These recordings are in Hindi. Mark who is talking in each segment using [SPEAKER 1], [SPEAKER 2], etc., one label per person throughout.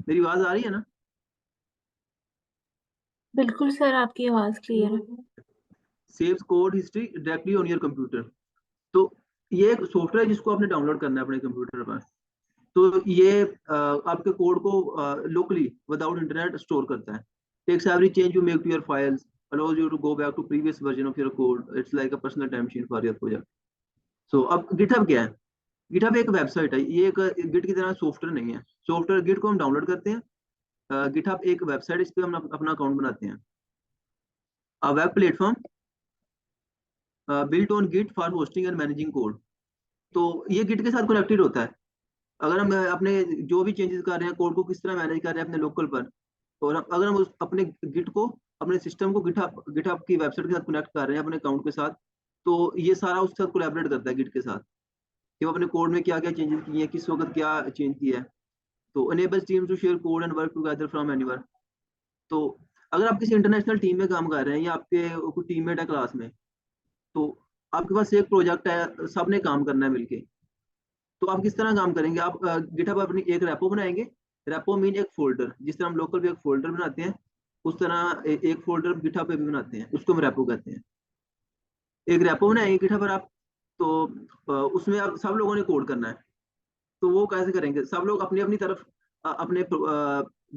[SPEAKER 1] मेरी आवाज आ रही है ना?
[SPEAKER 2] बिल्कुल सर, आपकी आवाज क्लियर है।
[SPEAKER 1] Saves code history directly on your computer. तो ये एक सॉफ्टवेयर है जिसको आपने डाउनलोड करना है अपने कंप्यूटर पर। तो ये आपके कोड को लोकली विदाउट इंटरनेट स्टोर करता है। Takes every change you make to your files, allows you to go back to previous version of your code. It's like a personal time machine for your project. So अब GitHub क्या है? GitHub एक वेबसाइट है, ये एक गिट की तरह सॉफ्टवेयर नहीं है। सॉफ्टवेयर गिट को हम डाउनलोड करते हैं। GitHub एक वेबसाइट, इस पे हम अपना अकाउंट बनाते हैं। A web platform built on Git for hosting and managing code. तो ये गिट के साथ कनेक्टेड होता है। अगर हम अपने जो भी चेंजेस कर रहे हैं, कोड को किस तरह मैनेज कर रहे हैं अपने लोकल पर, और अगर हम अपने गिट को, अपने सिस्टम को गिटहब की वेबसाइट के साथ कनेक्ट कर रहे हैं अपने अकाउंट के साथ, तो ये सारा उसके साथ कोलैबोरेट करता है गिट के साथ कि वो अपने कोड में क्या क्या चेंजेस किए हैं, किस वक्त क्या चेंज किया है। तो enables team to share code and work together from anywhere. तो अगर आप किसी इंटरनेशनल टीम में काम कर रहे हैं या आपके कोई टीममेट है क्लास में, तो आपके पास एक प्रोजेक्ट है, सबने काम करना है मिलके। तो आप किस तरह काम करेंगे? आप गिटहब अपनी एक रेपो बनाएंगे। रेपो मीन एक फोल्डर, जिस तरह हम लोकल भी एक फोल्डर बनाते हैं, उस तरह एक फोल्डर गिटहब पे भी बनाते हैं, उसको हम रेपो कहते हैं। एक रेपो बनाएंगे गिटहब पर आप। तो उसमें आप सब लोगों ने कोड करना है। तो वो कैसे करेंगे? सब लोग अपनी अपनी तरफ अपने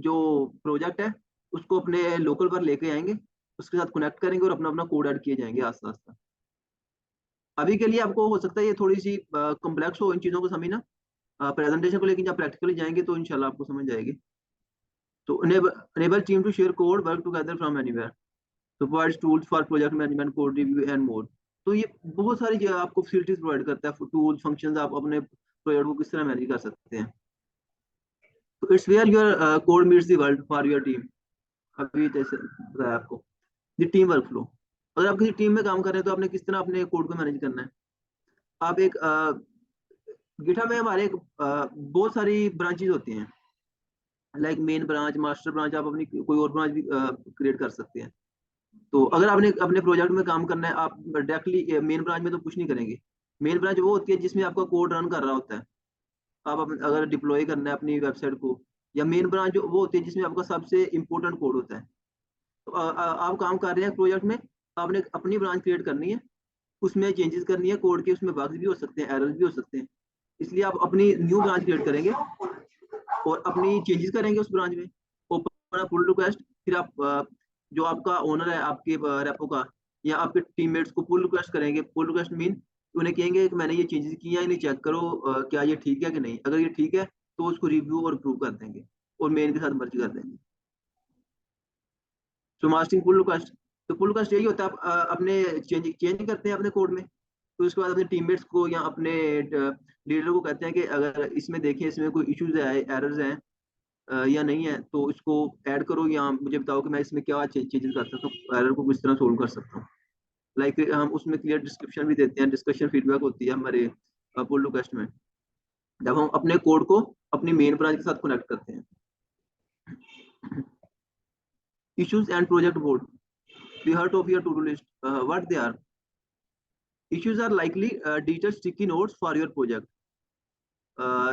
[SPEAKER 1] जो प्रोजेक्ट है उसको अपने लोकल पर लेके आएंगे, उसके साथ कनेक्ट करेंगे और अपना अपना कोड ऐड किए जाएंगे आस्ते आस्ते। अभी के लिए आपको हो सकता है ये थोड़ी सी कॉम्प्लेक्स हो इन चीज़ों को समझना प्रेजेंटेशन को, लेकिन जब प्रैक्टिकली जाएंगे तो इंशाल्लाह आपको समझ जाएगी। तो enable team to share code, work together from anywhere. तो provides tools for project management, code review and more. तो ये बहुत सारी जगह आपको फैसिलिटीज प्रोवाइड करता है, टूल्स फंक्शंस, आप अपने प्रोजेक्ट को किस तरह मैनेज कर सकते हैं। तो it's where your code meets the world for your team. अभी जैसे बताया आपको, द टीम वर्क फ्लो। अगर आप किसी टीम में काम कर रहे हैं तो आपने किस तरह अपने कोड को मैनेज करना है। आप एक गिटहब में हमारे बहुत सारी ब्रांचेज होती हैं, like main branch, master branch, आप अपनी कोई और ब्रांच भी क्रिएट कर सकते हैं। तो अगर आपने अपने प्रोजेक्ट में काम करना है, आप डायरेक्टली मेन ब्रांच में तो कुछ नहीं करेंगे। मेन ब्रांच वो होती है जिसमें आपका कोड रन कर रहा होता है। अगर डिप्लॉय करना है अपनी वेबसाइट को, या मेन ब्रांच वो होती है जिसमें आपका सबसे इंपॉर्टेंट कोड होता है। तो आप काम कर रहे हैं प्रोजेक्ट में, आपने अपनी ब्रांच क्रिएट करनी है, उसमें चेंजेस करनी है कोड के, उसमें बग्स भी हो सकते हैं, एरर्स भी हो सकते हैं। इसलिए आप अपनी न्यू ब्रांच क्रिएट करेंगे और अपनी चेंजेस करेंगे उस ब्रांच में। ओपन पुल रिक्वेस्ट, फिर आप जो आपका ओनर है आपके रेपो का, या आपके टीममेट्स को पुल रिक्वेस्ट करेंगे। पुल रिक्वेस्ट मीन उन्हें कहेंगे कि मैंने ये चेंजेस किए हैं, इन्हें चेक करो, क्या ये ठीक है कि नहीं। अगर ये ठीक है तो उसको रिव्यू और अप्रूव कर देंगे और मेन के साथ मर्ज कर देंगे। सो मास्टरिंग पुल रिक्वेस्ट, तो पुल रिक्वेस्ट यही होता है, आप अपने चेंज चेंज करते हैं अपने कोड में, तो उसके बाद अपने टीममेट्स को या अपने लीडर को कहते हैं कि अगर इसमें देखें, इसमें कोई इश्यूज है, एरर्स हैं या नहीं है, तो इसको ऐड करो, या मुझे बताओ कि मैं इसमें क्या चेंजेस कर सकता हूँ, एरर को किस तरह सोल्व कर सकता हूँ। लाइक हम उसमें क्लियर डिस्क्रिप्शन भी देते हैं, डिस्कशन फीडबैक होती है हमारे पुल रिक्वेस्ट में, जब हम अपने कोड को अपनी मेन ब्रांच के साथ कनेक्ट करते हैं। Issues and project board, the heart of your to-do list. What they are? Issues are likely digital sticky notes for your project.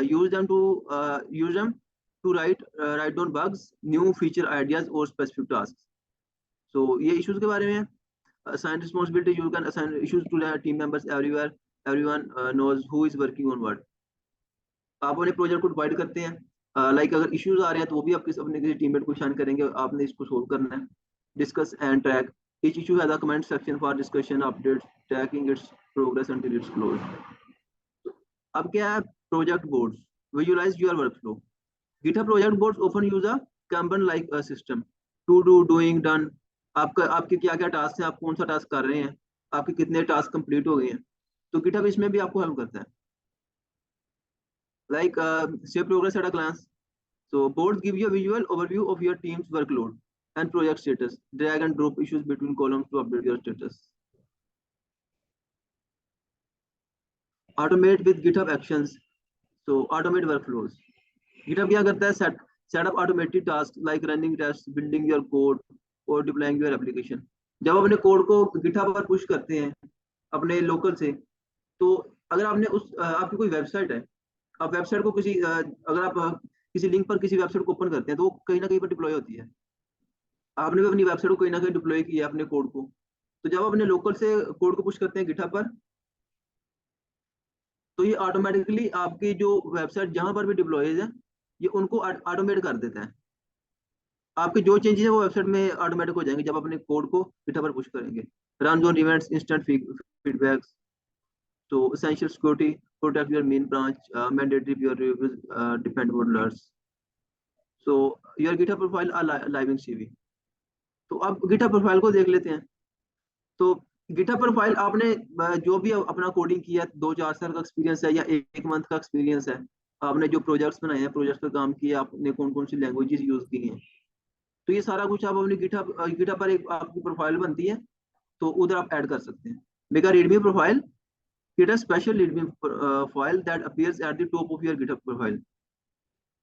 [SPEAKER 1] Use them to write down bugs, new feature ideas or specific tasks. So ये issues के बारे में है। Assign responsibility, you can assign issues to the team members everywhere. Everyone knows who is working on what. आप अपने प्रोजेक्ट को डिवाइड करते हैं, लाइक अगर इश्यूज आ रहे हैं तो वो भी आप अपने किसी टीममेट को शान करेंगे, आपने इसको सोल्व करना है। Discuss and track, each issue has a comment section for discussion, updates, tracking its progress until it's closed. अब क्या है? Project boards visualise your workflow. GitHub project boards often use a kanban like system to do, doing, done. आपका आपके क्या क्या टास्क हैं, आप कौन सा टास्क कर रहे हैं, आपके कितने टास्क कंप्लीट हो गए हैं। तो गिटहब इसमें भी आपको हेल्प करता है, लाइक से progress at a glance. So boards give you a visual overview of your team's workload and project status. Drag and drop issues between columns to update your status. Automate with GitHub Actions. So automate workflows. GitHub क्या करता है? set up automated tasks like running tests, building your code or deploying your application. जब अपने कोड को GitHub पर पुश करते हैं अपने लोकल से, तो अगर आपने आपकी कोई वेबसाइट है, आप वेबसाइट को किसी अगर आप किसी लिंक पर किसी वेबसाइट को ओपन करते हैं तो वो कहीं ना कहीं पर डिप्लॉय होती है। आपने भी अपनी वेबसाइट को कहीं ना कहीं डिप्लॉय किया अपने कोड को, तो जब आप अपने लोकल से कोड को पुश करते हैं गिटहब पर, तो ये ऑटोमेटिकली आपकी जो वेबसाइट जहां पर भी डिप्लॉय है ये उनको ऑटोमेट कर देता है। आपके जो चेंजेस है वो वेबसाइट में ऑटोमेटिक हो जाएंगे जब अपने कोड को गिटहब पर पुश करेंगे। Run on events, instant feedbacks, तो essential security, protect your main branch, mandatory peer reviews, depend on alerts. So your GitHub profile are live in CV. तो आप GitHub प्रोफाइल को देख लेते हैं। तो GitHub प्रोफाइल आपने जो भी अपना कोडिंग किया, 2-4 साल का एक्सपीरियंस है या 1 मंथ का एक्सपीरियंस है, आपने जो प्रोजेक्ट्स बनाए हैं, प्रोजेक्ट्स पर काम किया, आपने कौन कौन सी लैंग्वेजेस यूज की हैं, तो ये सारा कुछ आप अपनी गिटहब पर एक आपकी प्रोफाइल बनती है, तो उधर आप ऐड कर सकते हैं। Make a readme profile, create a special readme file that appears at the top of your GitHub profile.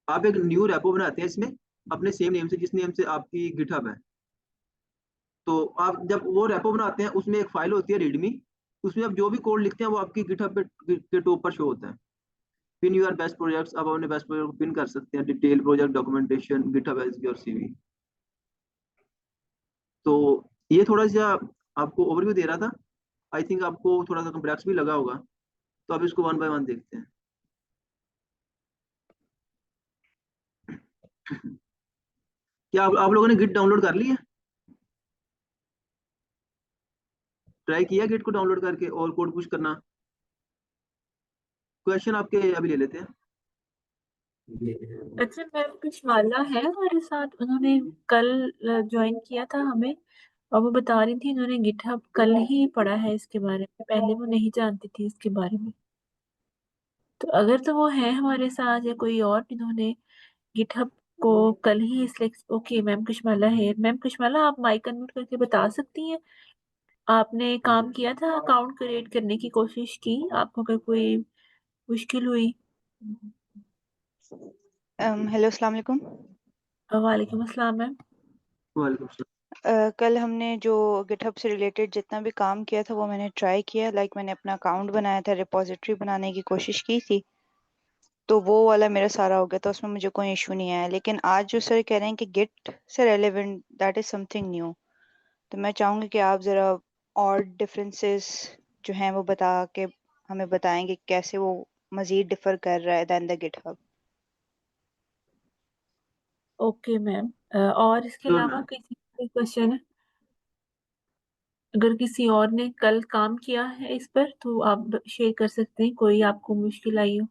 [SPEAKER 1] आप एक न्यू रेपो बनाते हैं इसमें अपने सेम नेम से, जिस नेम से आपकी गिटहब है। तो आप जब वो रेपो बनाते हैं उसमें एक फाइल होती है रीडमी, उसमें आप जो भी कोड लिखते हैं वो आपकी गिटहब पे के टॉप पर शो होता है। पिन योर बेस्ट प्रोजेक्ट्स, आप अपने बेस्ट प्रोजेक्ट को पिन कर सकते हैं। Detail project documentation, GitHub as your CV. तो ये थोड़ा सा आपको ओवरव्यू दे रहा था। आई थिंक आपको थोड़ा सा कॉम्प्लेक्स भी लगा होगा, तो अब इसको वन बाय वन देखते हैं। क्या आप लोगों ने गिट डाउनलोड कर ली है? ट्राई किया गिट को डाउनलोड करके और कोड पुश करना? क्वेश्चन आपके अभी ले लेते हैं।
[SPEAKER 2] अच्छा मैम, कुछ माला है हमारे साथ, उन्होंने कल ज्वाइन किया था हमें, और वो बता रही थी उन्होंने गिटहब कल ही पढ़ा है इसके बारे में, पहले वो नहीं जानती थी इसके बारे में। तो अगर तो वो है हमारे साथ या कोई और जिन्होंने गिटहब को कल ही सिलेक्ट। ओके मैम कुशमाला है। मैम कुशमाला, आप माइक अनम्यूट करके बता सकती हैं, आपने काम किया था, अकाउंट क्रिएट करने की कोशिश की, आपको अगर कोई मुश्किल हुई?
[SPEAKER 3] हेलो, अस्सलाम वालेकुम।
[SPEAKER 2] वालेकुम अस्सलाम मैम।
[SPEAKER 1] वालेकुम सलाम।
[SPEAKER 3] कल हमने जो गिटहब से रिलेटेड जितना भी काम किया था वो मैंने ट्राई किया। मैंने अपना अकाउंट बनाया था, रिपॉजिटरी बनाने की कोशिश की थी, तो वो वाला मेरा सारा हो गया था, उसमें मुझे कोई इशू नहीं आया। लेकिन आज जो सर कह रहे हैं कि गिट से relevant, that is something new. तो मैं चाहूँगी कि आप ज़रा और डिफरेंसेस जो हैं वो बता के हमें बताएंगे कैसे वो मज़ीद डिफर कर रहा है than the GitHub.
[SPEAKER 2] Okay ma'am, और इसके
[SPEAKER 1] श्योर
[SPEAKER 2] अलावा
[SPEAKER 1] मैम।
[SPEAKER 2] किसी कोई क्वेश्चन है? अगर किसी और ने कल काम किया है इस पर तो आप शेयर कर सकते हैं, कोई आपको मुश्किल आई हो।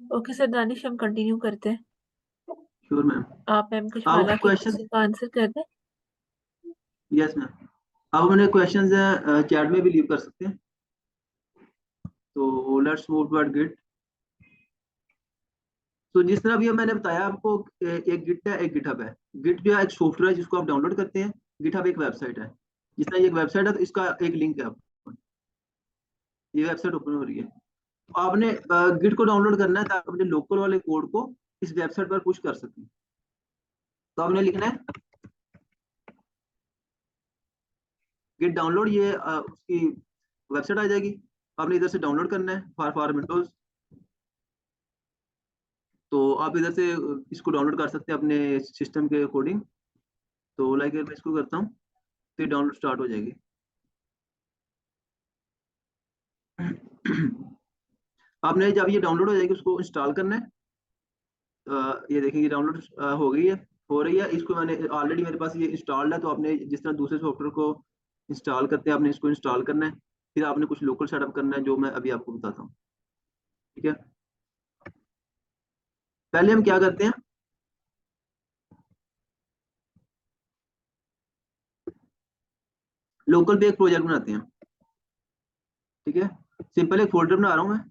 [SPEAKER 2] ओके सर दानिश, हम कंटिन्यू करते हैं।
[SPEAKER 1] Sure ma'am.
[SPEAKER 2] आप मैम
[SPEAKER 1] आप
[SPEAKER 2] कुशवाला के
[SPEAKER 1] क्वेश्चन,
[SPEAKER 2] क्वेश्चन का आंसर कर दें।
[SPEAKER 1] यस मैम, आप अपने क्वेश्चंस चैट में भी लीव कर सकते हैं। तो लेट्स मूव टुवर्ड गिट। तो जिस तरह भी मैंने बताया आपको, एक गिट है एक गिटहब है। गिट जो है एक सॉफ्टवेयर है जिसको आप डाउनलोड करते हैं, गिटहब एक वेबसाइट है। जिस तरह ये एक वेबसाइट है तो इसका एक लिंक है आपको, ये वेबसाइट ओपन हो रही है, तो आपने गिट को डाउनलोड करना है ताकि अपने लोकल वाले कोड को इस वेबसाइट पर पुश कर सकें। तो आपने लिखना है गिट डाउनलोड, ये उसकी वेबसाइट आ जाएगी, आपने इधर से डाउनलोड करना है फॉर विंडोज। तो आप इधर से इसको डाउनलोड कर सकते हैं अपने सिस्टम के अकॉर्डिंग। तो लाइक मैं इसको करता हूँ तो डाउनलोड स्टार्ट हो जाएगी। आपने जब ये डाउनलोड हो जाएगी उसको इंस्टॉल करना है। ये देखिए ये डाउनलोड हो गई है, हो रही है। इसको मैंने ऑलरेडी, मेरे पास ये इंस्टॉल्ड है, तो आपने जिस तरह दूसरे सॉफ्टवेयर को इंस्टॉल करते हैं आपने इसको इंस्टॉल करना है। फिर आपने कुछ लोकल सेटअप करना है जो मैं अभी आपको बताता हूँ। ठीक है, पहले हम क्या करते हैं, लोकल पे एक प्रोजेक्ट बनाते हैं। ठीक है, सिंपल एक फोल्डर बना रहा हूँ मैं।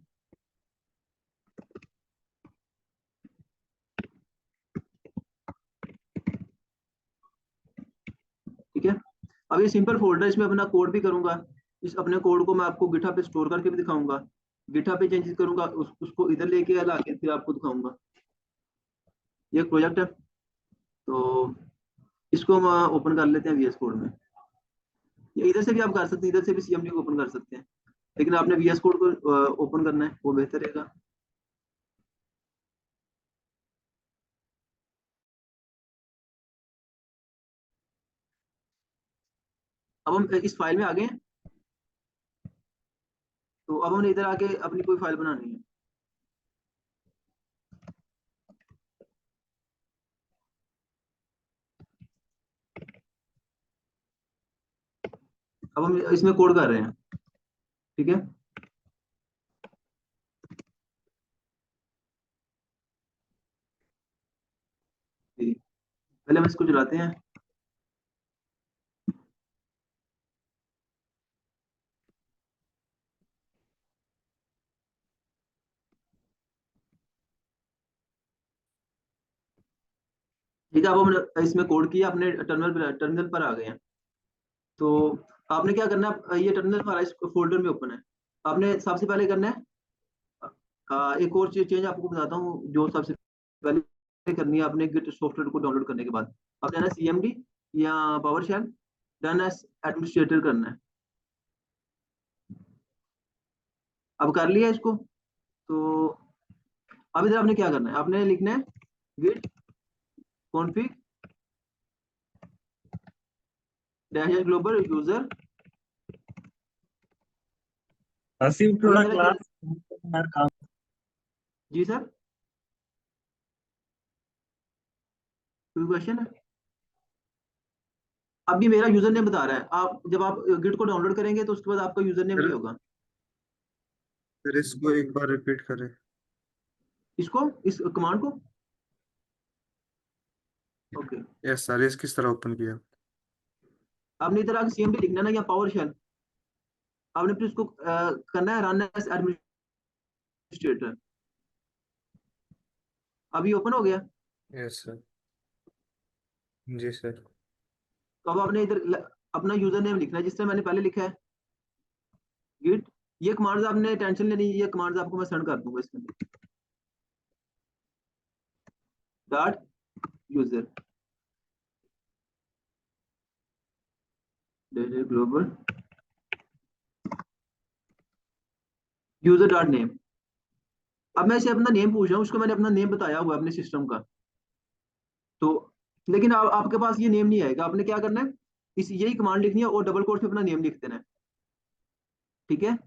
[SPEAKER 1] ठीक है, अब ये सिंपल फोल्डर, इसमें अपना कोड भी करूंगा। इस अपने कोड को मैं आपको गिटहब पे स्टोर करके भी दिखाऊंगा। गिटहब पे चेंजेस करूंगा, उसको इधर लेके ला के फिर आपको दिखाऊंगा। ये एक प्रोजेक्ट है, तो इसको हम ओपन कर लेते हैं VS कोड में। या इधर से भी आप कर सकते हैं, इधर से भी CMD को ओपन कर सकते हैं, लेकिन आपने VS कोड को ओपन करना है, वो बेहतर रहेगा। अब हम इस फाइल में आ गए हैं, तो अब हमने इधर आके अपनी कोई फाइल बनानी है। अब हम इसमें कोड कर रहे हैं, ठीक है। जी, पहले हम इसको चलाते हैं। ठीक है, अब हमने इसमें कोड किया, अपने टर्मिनल पर आ गए हैं। तो आपने क्या करना है, ये टर्मिनल हमारा इस फोल्डर में ओपन है। आपने सबसे पहले करना है, एक और चेंज आपको बताता हूँ जो सबसे पहले करनी है आपने गिट सॉफ्टवेयर को डाउनलोड करने के बाद। आपने ना CMD या PowerShell done as administrator करना है। अब कर लिया इसको, तो अब इधर आपने क्या करना है, आपने लिखना है git config dash global user.
[SPEAKER 4] Asif
[SPEAKER 1] अब ये
[SPEAKER 4] थोड़ा
[SPEAKER 1] मेरा
[SPEAKER 4] क्लास काम।
[SPEAKER 1] जी सर, कोई क्वेश्चन है? अब ये मेरा यूजर नेम बता रहा है, आप जब आप गिट को डाउनलोड करेंगे तो उसके बाद आपका यूजर नेम ये होगा।
[SPEAKER 4] फिर इसको एक बार रिपीट करें।
[SPEAKER 1] इसको, इस कमांड को, ओके।
[SPEAKER 4] यस सर, इस किस तरह ओपन किया?
[SPEAKER 1] आपने इधर आके CMD लिखना है ना, या पावर शेल, आपने फिर उसको करना है रन एज एडमिनिस्ट्रेटर। अभी ओपन हो गया।
[SPEAKER 4] Yes sir. जी सर।
[SPEAKER 1] तो अब आपने इधर अपना यूजर नेम लिखना है जिस तरह मैंने पहले लिखा है गिट। ये कमांड्स आपने टेंशन लेनी, ये कमांड्स आपको मैं सेंड कर दूंगा इसमें। Dot user global user dot name. अब मैं इसे अपना नेम पूछ रहा हूँ, उसको मैंने अपना नेम बताया हुआ है अपने सिस्टम का। तो लेकिन आपके पास ये नेम नहीं आएगा, आपने क्या करना है, इस यही कमांड लिखनी है और डबल कोट्स में अपना नेम लिख देना है, ठीक है।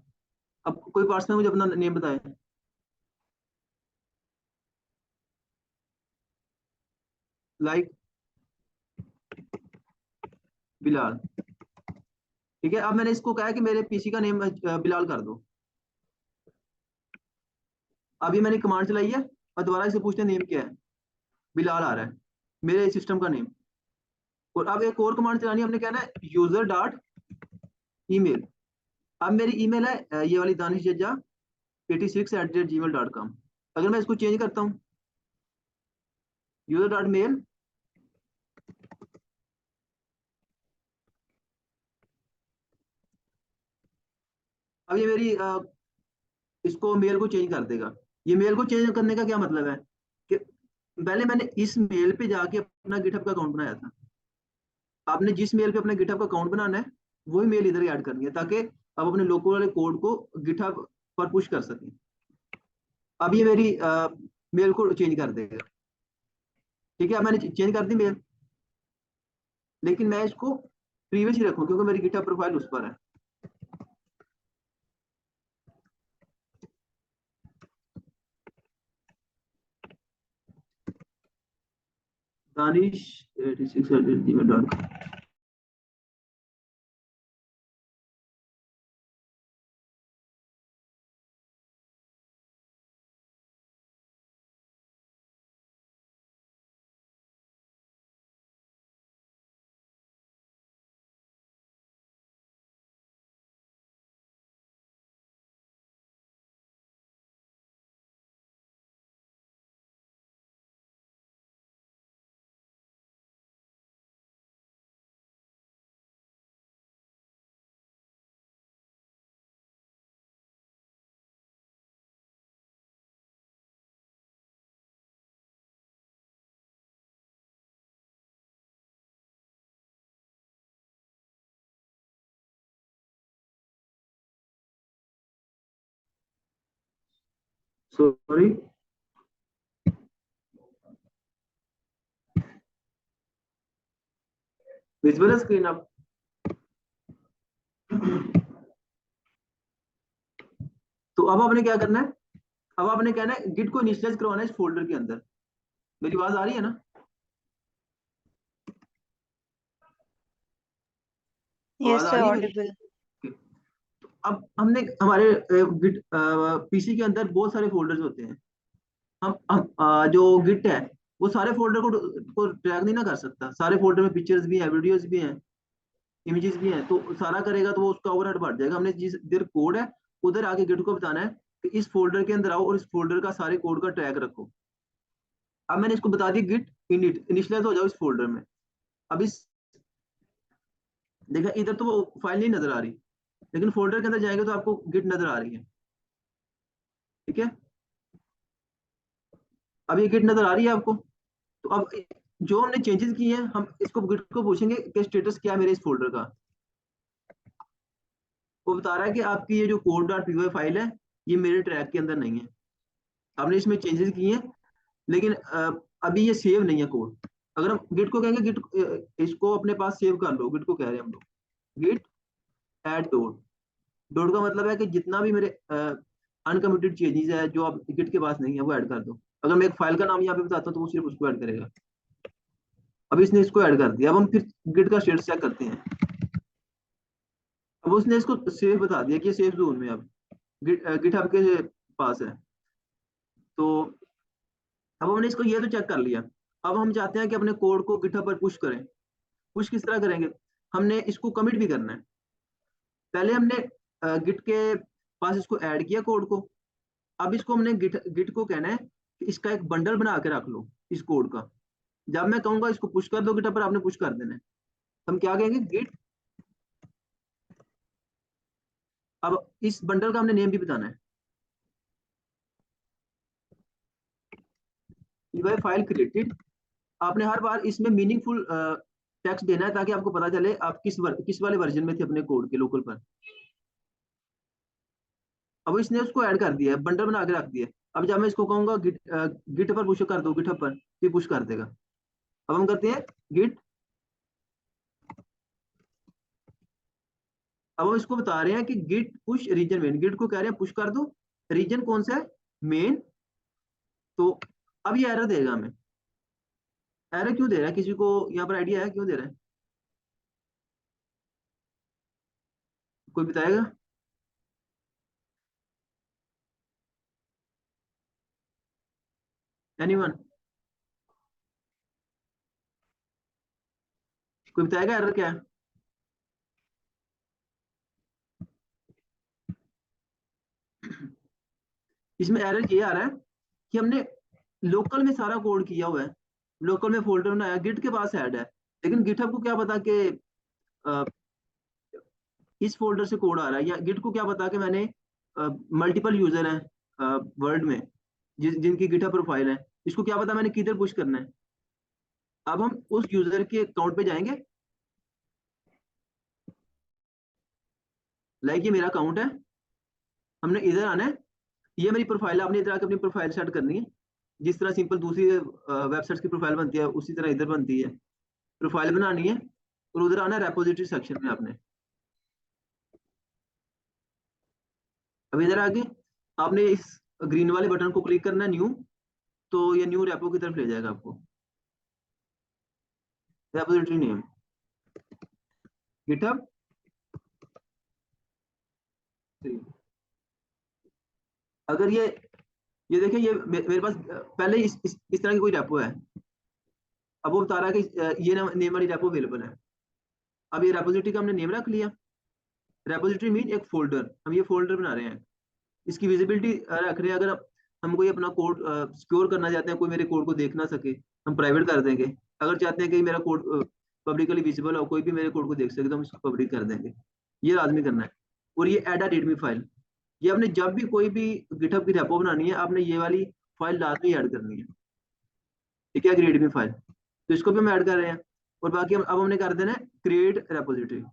[SPEAKER 1] अब कोई पर्सन मुझे अपना नेम बताए। लाइक बिलाल, ठीक है। अब मैंने इसको कहा है कि मेरे PC का नेम बिलाल कर दो। अभी मैंने कमांड चलाई है और दोबारा इसे पूछते हैं नेम क्या है, बिलाल आ रहा है मेरे सिस्टम का नेम। और अब एक और कमांड चलानी है, हमने कहना है यूजर डॉट ईमेल। अब मेरी ईमेल है ये वाली danishjajja86@gmail.com। अगर मैं इसको चेंज करता हूँ यूजर डॉट मेल, अब ये मेरी इसको मेल को चेंज कर देगा। ये मेल को चेंज करने का क्या मतलब है कि पहले मैंने इस मेल पे जाके अपना गिटहब का अकाउंट बनाया था। आपने जिस मेल पे अपना गिटहब का अकाउंट बनाना है वही मेल इधर ऐड करनी है, ताकि आप अपने लोकल वाले कोड को गिटहब पर पुश कर सकें। अब ये मेरी मेल को चेंज कर देगा, ठीक है। अब मैंने चेंज कर दी मेल, लेकिन मैं इसको प्रीवियस ही रखूं क्योंकि मेरी गिटहब प्रोफाइल उस पर है। danish86@gmail.com। सॉरी, विजुअल स्क्रीन आप तो अब आपने क्या करना है, अब आपने कहना है गिट को इनिशियलाइज करवाना है इस फोल्डर के अंदर। मेरी आवाज आ रही है ना? आवाज
[SPEAKER 3] यस
[SPEAKER 1] आ
[SPEAKER 3] सर,
[SPEAKER 1] रही है मेरी?
[SPEAKER 3] ऑडिबल।
[SPEAKER 1] तो अब हमने हमारे गिट पीसी के अंदर बहुत सारे फोल्डर्स होते हैं। हम जो गिट है वो सारे फोल्डर को ट्रैक नहीं ना कर सकता। सारे फोल्डर में पिक्चर्स भी हैं, वीडियोस भी हैं, इमेजेस भी हैं, तो सारा करेगा तो वो उसका ओवरहेड बढ़ जाएगा। हमने जिस इधर कोड है उधर आके गिट को बताना है कि इस फोल्डर के अंदर आओ और इस फोल्डर का सारे कोड का ट्रैक रखो। अब मैंने इसको बता दिया गिट इनिट इनिशियलाइज हो जाओ इस फोल्डर में। अब इस देखा इधर तो वो फाइल नहीं नजर आ रही, लेकिन फोल्डर के अंदर जाएंगे तो आपको गिट नजर आ रही है। ठीक है, अब ये गिट नजर आ रही है आपको। तो अब जो हमने चेंजेस किए हैं हम इसको गिट को पूछेंगे कि स्टेटस क्या है मेरे इस फोल्डर का। वो बता रहा है कि आपकी ये जो कोड डॉट पी फाइल है ये मेरे ट्रैक के अंदर नहीं है। आपने इसमें चेंजेस किए हैं लेकिन अभी ये सेव नहीं है कोड। अगर हम गिट को कहेंगे गिट इसको अपने पास सेव कर लो, गिट को कह रहे हैं हम लोग गिट ऐड डॉट। डॉट का मतलब है कि जितना भी मेरे अनकमिटेड चेंजेस है जो अब गिट के पास नहीं है वो ऐड कर दो। अगर मैं एक फाइल का नाम यहाँ पे बताता हूँ तो वो सिर्फ उसको ऐड करेगा। अब इसने इसको ऐड कर दिया। अब हम फिर गिट का स्टेटस चेक करते हैं। अब उसने इसको सेव बता दिया कि ये सेफ जोन में अब गिट हब के पास है। तो अब हमने इसको ये तो चेक कर लिया। अब हम चाहते हैं कि अपने कोड को गिटहब पर पुश करें। पुश किस तरह करेंगे, हमने इसको कमिट भी करना है। पहले हमने गिट के पास इसको ऐड किया कोड को। अब इसको हमने गिट को कहना है कि इसका एक बंडल बना के रख लो इस कोड का। जब मैं कहूंगा इसको पुश कर दो गिटहब पर, आपने पुश कर देना है। हम क्या कहेंगे गिट। अब इस बंडल का हमने नेम भी बताना है। File created. आपने हर बार इसमें मीनिंगफुल टेक्स्ट देना है ताकि आपको पता चले आप किस वाले वर्जन में थे अपने कोड के लोकल पर। अब इसने उसको ऐड कर दिया है, बंडल बना के रख दिया है। अब जब मैं इसको कहूंगा गिट पर पुश कर दो गिटहब पर, ये पुश कर देगा। अब हम करते हैं गिट। अब हम इसको बता रहे हैं कि git push region main. Git को कह रहे हैं पुश कर दो रीजन कौन सा है, मेन। तो अब ये एरर देगा हमें। एरर क्यों दे रहा है, किसी को यहाँ पर आइडिया है क्यों दे रहा है? कोई बताएगा? एनीवन? कोई बताएगा एरर क्या है? इसमें एरर ये आ रहा है कि हमने लोकल में सारा कोड किया हुआ है, लोकल में फोल्डर बनाया, गिट के पास ऐड है, लेकिन गिटहब को क्या पता कि अ, इस फोल्डर से कोड आ रहा है, या गिट को क्या पता कि मैंने मल्टीपल यूजर हैं वर्ल्ड में जिनकी गिटहब प्रोफाइल है। इसको क्या पता मैंने किधर पुश करना है। अब हम उस यूजर के अकाउंट पे जाएंगे। लाइक ये मेरा अकाउंट है, हमने इधर आना है। ये मेरी प्रोफाइल है, आपने इधर आके अपनी प्रोफाइल सेट करनी है। जिस तरह सिंपल दूसरी वेबसाइट्स की प्रोफाइल बनती है उसी तरह इधर बनती है। प्रोफाइल बनानी है और उधर आना है रेपोजिटरी सेक्शन में आपने। अब इधर आके आपने इस ग्रीन वाले बटन को क्लिक करना है न्यू। तो ये न्यू रेपो की तरफ ले जाएगा आपको। Repository name GitHub. अगर ये देखिए ये मेरे पास पहले इस तरह की कोई रेपो है। अब वो बता रहा है कि ये नेम वाली रेपो अवेलेबल है। अब ये रेपोजिटरी का हमने नेम रख लिया। रेपोजिटरी मीन एक फोल्डर, हम ये फोल्डर बना रहे हैं, इसकी विजिबिलिटी रख रहे हैं। अगर हम कोई अपना कोड सिक्योर करना चाहते हैं, कोई मेरे कोड को देख ना सके, हम प्राइवेट कर देंगे। अगर चाहते हैं कि मेरा कोड पब्लिकली विजिबल हो, कोई भी मेरे कोड को देख सके, तो हम इसको पब्लिक कर देंगे। ये लाजमी करना है। और ये एड अ रीडमी फाइल, ये आपने जब भी कोई भी गिटहब की रेपो बनानी है आपने ये वाली फाइल लाजमी ऐड करनी है। ठीक है, रीडमी फाइल, तो इसको भी हम ऐड कर रहे हैं। और बाकी हम अब हमने कर देना है क्रिएट रेपोजिटरी।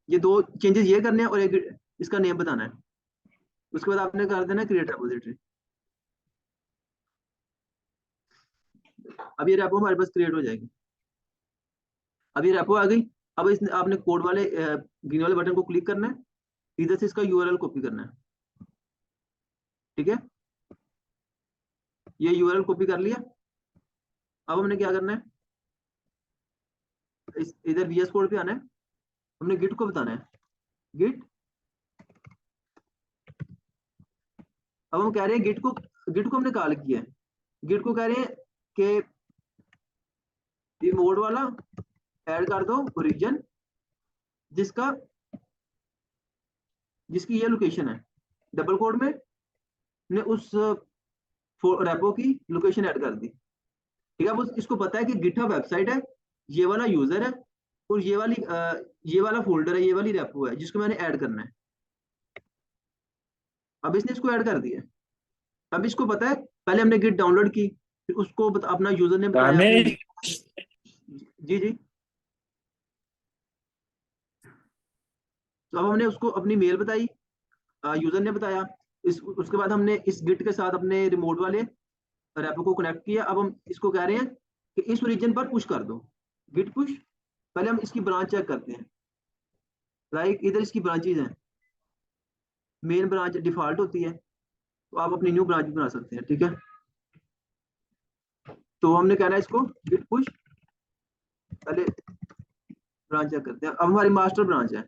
[SPEAKER 1] ये दो चेंजेस ये करने हैं और एक इसका नेम बताना है। उसके बाद आपने कर देना क्रिएट रेपोजिटरी। अब ये रेपो हमारे पास क्रिएट हो जाएगी। अब ये रेपो आ गई। अब इसने आपने कोड वाले ग्रीन वाले बटन को क्लिक करना है इधर से इसका यूआरएल कॉपी करना है, ठीक है। ये यूआरएल कॉपी कर लिया। अब हमने क्या करना है, इधर वीएस कोड पे आना है, हमने गिट को बताना है गिट। अब हम कह रहे हैं गिट को हमने कॉल किया है, गिट को कह रहे हैं कि मोड वाला ऐड कर दो ओरिजिन जिसकी ये लोकेशन है, डबल कोड में ने उस रेपो की लोकेशन ऐड कर दी, ठीक है। अब इसको पता है कि गिटहब वेबसाइट है, ये वाला यूजर है, और ये वाला फोल्डर है, ये वाली रेपो है जिसको मैंने ऐड करना है। अब इसने इसको ऐड कर दिया। अब इसको पता है, पहले हमने गिट डाउनलोड की, फिर उसको अपना यूजर ने बताया अपने, जी जी। तो अब हमने उसको अपनी मेल बताई, यूजर ने बताया, उसके बाद हमने इस गिट के साथ अपने रिमोट वाले रेपो को कनेक्ट किया। अब हम इसको कह रहे हैं कि इस ओरिजिन पर पुश कर दो, गिट पुश। पहले हम इसकी ब्रांच चेक करते हैं, लाइक इधर इसकी ब्रांचेज हैं, मेन ब्रांच डिफॉल्ट होती है, तो आप अपनी न्यू ब्रांच भी बना सकते हैं, ठीक है। तो हमने कहना है इसको गिट पुश, पहले ब्रांच चेक करते हैं। अब हमारी मास्टर ब्रांच है,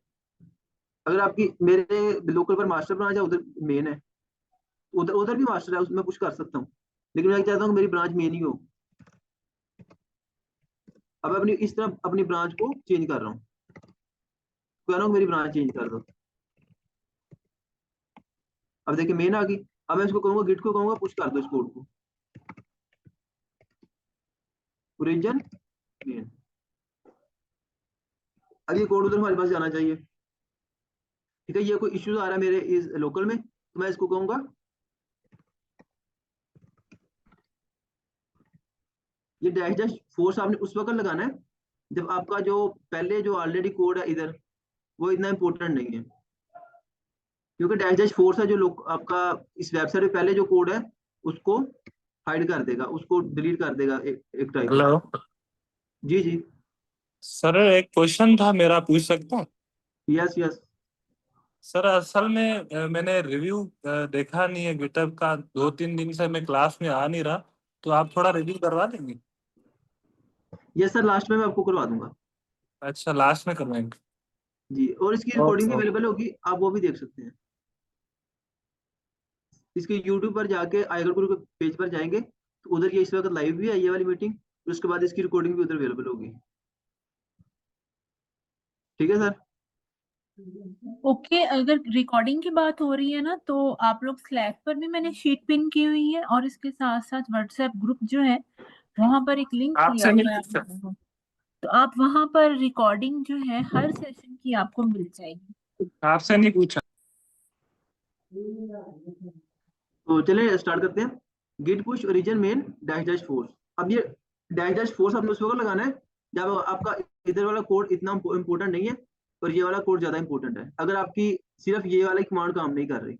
[SPEAKER 1] अगर आपकी मेरे लोकल पर मास्टर ब्रांच है, उधर मेन है, उधर उधर भी मास्टर है, उसमें पुश कर सकता हूँ, लेकिन मैं चाहता हूँ मेरी ब्रांच मेन ही हो। अब अपनी इस तरह अपनी ब्रांच को चेंज कर रहा हूँ, कह रहा हूँ मेरी ब्रांच चेंज कर दो। अब देखिए मेन आ गई। अब मैं इसको कहूंगा, गिट को कहूंगा पुश कर दो इस कोड को, ओरिजिन मेन। अब ये कोड उधर हमारे पास जाना चाहिए, ठीक है। ये कोई इश्यूज आ रहा है मेरे इस लोकल में, तो मैं इसको कहूंगा ये डैश डैश फोर्स आपने उस वक्त लगाना है जब आपका जो पहले जो ऑलरेडी कोड है इधर, वो इतना इंपॉर्टेंट नहीं है, क्योंकि डैश डैश फोर्स है जो लोग आपका इस वेबसाइट पे पहले जो कोड है उसको हाइड कर देगा, उसको डिलीट कर देगा एक टाइप
[SPEAKER 5] हेलो
[SPEAKER 1] का। जी जी।
[SPEAKER 5] सर, एक क्वेश्चन था मेरा, पूछ सकता हूँ?
[SPEAKER 1] Yes yes.
[SPEAKER 5] सर, असल में मैंने रिव्यू देखा नहीं है गिटहब का, 2-3 दिन से मैं क्लास में आ नहीं रहा, तो आप थोड़ा रिव्यू करवा देंगे?
[SPEAKER 1] यस सर, लास्ट में मैं आपको करवा दूंगा।
[SPEAKER 5] अच्छा, लास्ट में करवाएंगे।
[SPEAKER 1] जी, और इसकी रिकॉर्डिंग भी
[SPEAKER 5] ओके।
[SPEAKER 1] अवेलेबल होगी, आप वो भी देख सकते हैं। इसके यूट्यूब पर जाके आईगर गुरु के पेज पर जाएंगे तो उधर ये इस वक्त लाइव भी है ये वाली मीटिंग, उसके बाद इसकी रिकॉर्डिंग भी उधर अवेलेबल होगी, ठीक है सर।
[SPEAKER 2] ओके, अगर रिकॉर्डिंग की बात हो रही है ना, तो आप लोग स्लैक पर भी मैंने शीट पिन की हुई है, और इसके साथ साथ व्हाट्सएप ग्रुप जो है वहां पर एक लिंक दिया
[SPEAKER 5] आपसे नहीं
[SPEAKER 2] हुआ है आप
[SPEAKER 5] पूछा।
[SPEAKER 2] लोगों को, तो आप वहां पर रिकॉर्डिंग जो है हर सेशन की आपको मिल जाएगी।
[SPEAKER 5] आपसे नहीं पूछा।
[SPEAKER 1] तो चलिए स्टार्ट करते हैं। Git push origin main dash dash force. अब ये डैश डैश फोर्स आपने उस वक्त लगाना है जब आपका इधर वाला कोड इतना इंपॉर्टेंट नहीं है और ये वाला कोड ज्यादा इंपॉर्टेंट है, अगर आपकी सिर्फ ये वाला कमांड काम नहीं कर रही,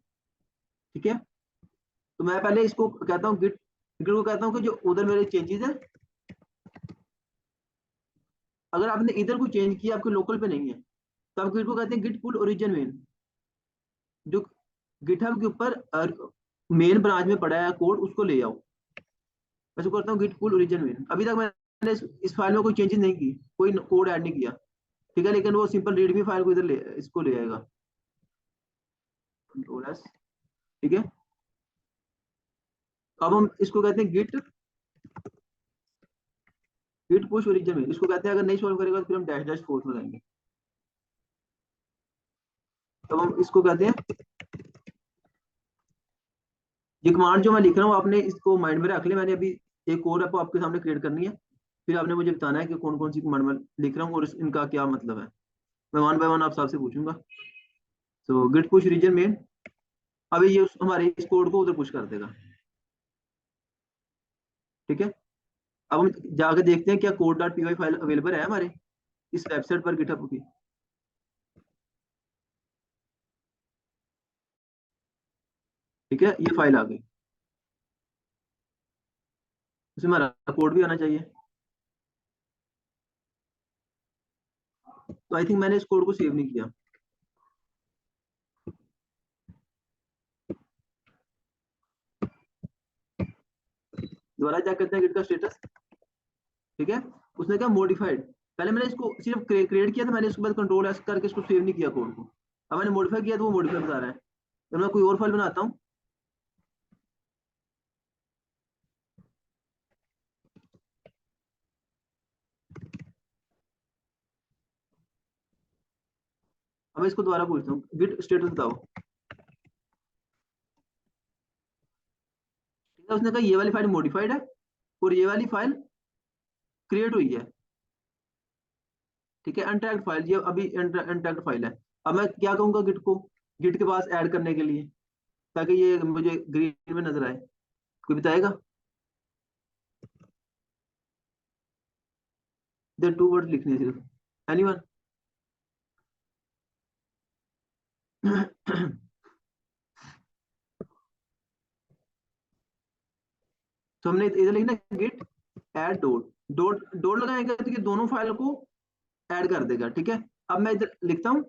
[SPEAKER 1] ठीक है। तो मैं पहले इसको कहता हूँ गिट को कहता हूँ कि जो उधर मेरे चेंजेस है, अगर आपने इधर को चेंज किया आपके लोकल पे नहीं है, तो आप गिट को कहते हैं गिट पुल ओरिजिन मेन, जो गिटहब के ऊपर मेन ब्रांच में पड़ा है कोड उसको ले आओ। मैं इसको करता हूँ गिट पुल ओरिजिन मेन। अभी तक मैंने इस फाइल में कोई चेंजेस नहीं की, कोई कोड ऐड नहीं किया, ठीक है, लेकिन वो सिंपल रीडमी फाइल को इधर इसको ले आएगा, कंट्रोल एस, ठीक है। अब हम इसको कहते हैं गिट पुश ओरिजिन मेन, इसको कहते हैं। अगर नहीं सॉल्व करेगा तो फिर हम डैश डैश फोर्स लगाएंगे। तो हम इसको कहते हैं, ये कमांड जो मैं लिख रहा हूँ आपने इसको माइंड में रख लिया। मैंने अभी एक और आपको आपके सामने क्रिएट करनी है, फिर आपने मुझे बताना है कि कौन कौन सी कमांड मैं लिख रहा हूँ और इनका क्या मतलब है। मैं वन बाय वन आप सबसे पूछूंगा। तो गिट पुश रीजन मेन, अभी ये हमारे इस कोड को उधर पुश कर देगा, ठीक है। अब हम जाके देखते हैं क्या code dot P Y file available है हमारे इस वेबसाइट पर गिटहब की, ठीक है। ये फाइल आ गई, उसमें हमारा कोड भी आना चाहिए। तो आई थिंक मैंने इस कोड को सेव नहीं किया, दोबारा चेक करते हैं गिट का स्टेटस। ठीक है, उसने क्या मॉडिफाइड, पहले मैंने इसको सिर्फ क्रिएट किया था, मैंने उसके बाद कंट्रोल एस करके इसको सेव नहीं किया कोड को, अब मैंने मॉडिफाई किया तो वो मॉडिफाई बता रहा है। तो मैं कोई और फाइल बनाता हूँ, अब इसको दोबारा पूछता हूँ गिट स्टेटस बताओ। ठीक है, उसने कहा ये वाली फाइल मॉडिफाइड है और ये वाली फाइल क्रिएट हुई है। ठीक है, अनटैग्ड फाइल, ये अभी अनटैग्ड फाइल है। अब मैं क्या कहूंगा गिट को, गिट के पास ऐड करने के लिए, ताकि ये मुझे ग्रीन में नजर आए, कोई बताएगा? देन 2 वर्ड लिखने सिर्फ, एनीवन? तो हमने इधर लिखना git add dot dot dot लगाएंगे तो ये दोनों फाइल को ऐड कर देगा। ठीक है, अब मैं इधर लिखता हूँ,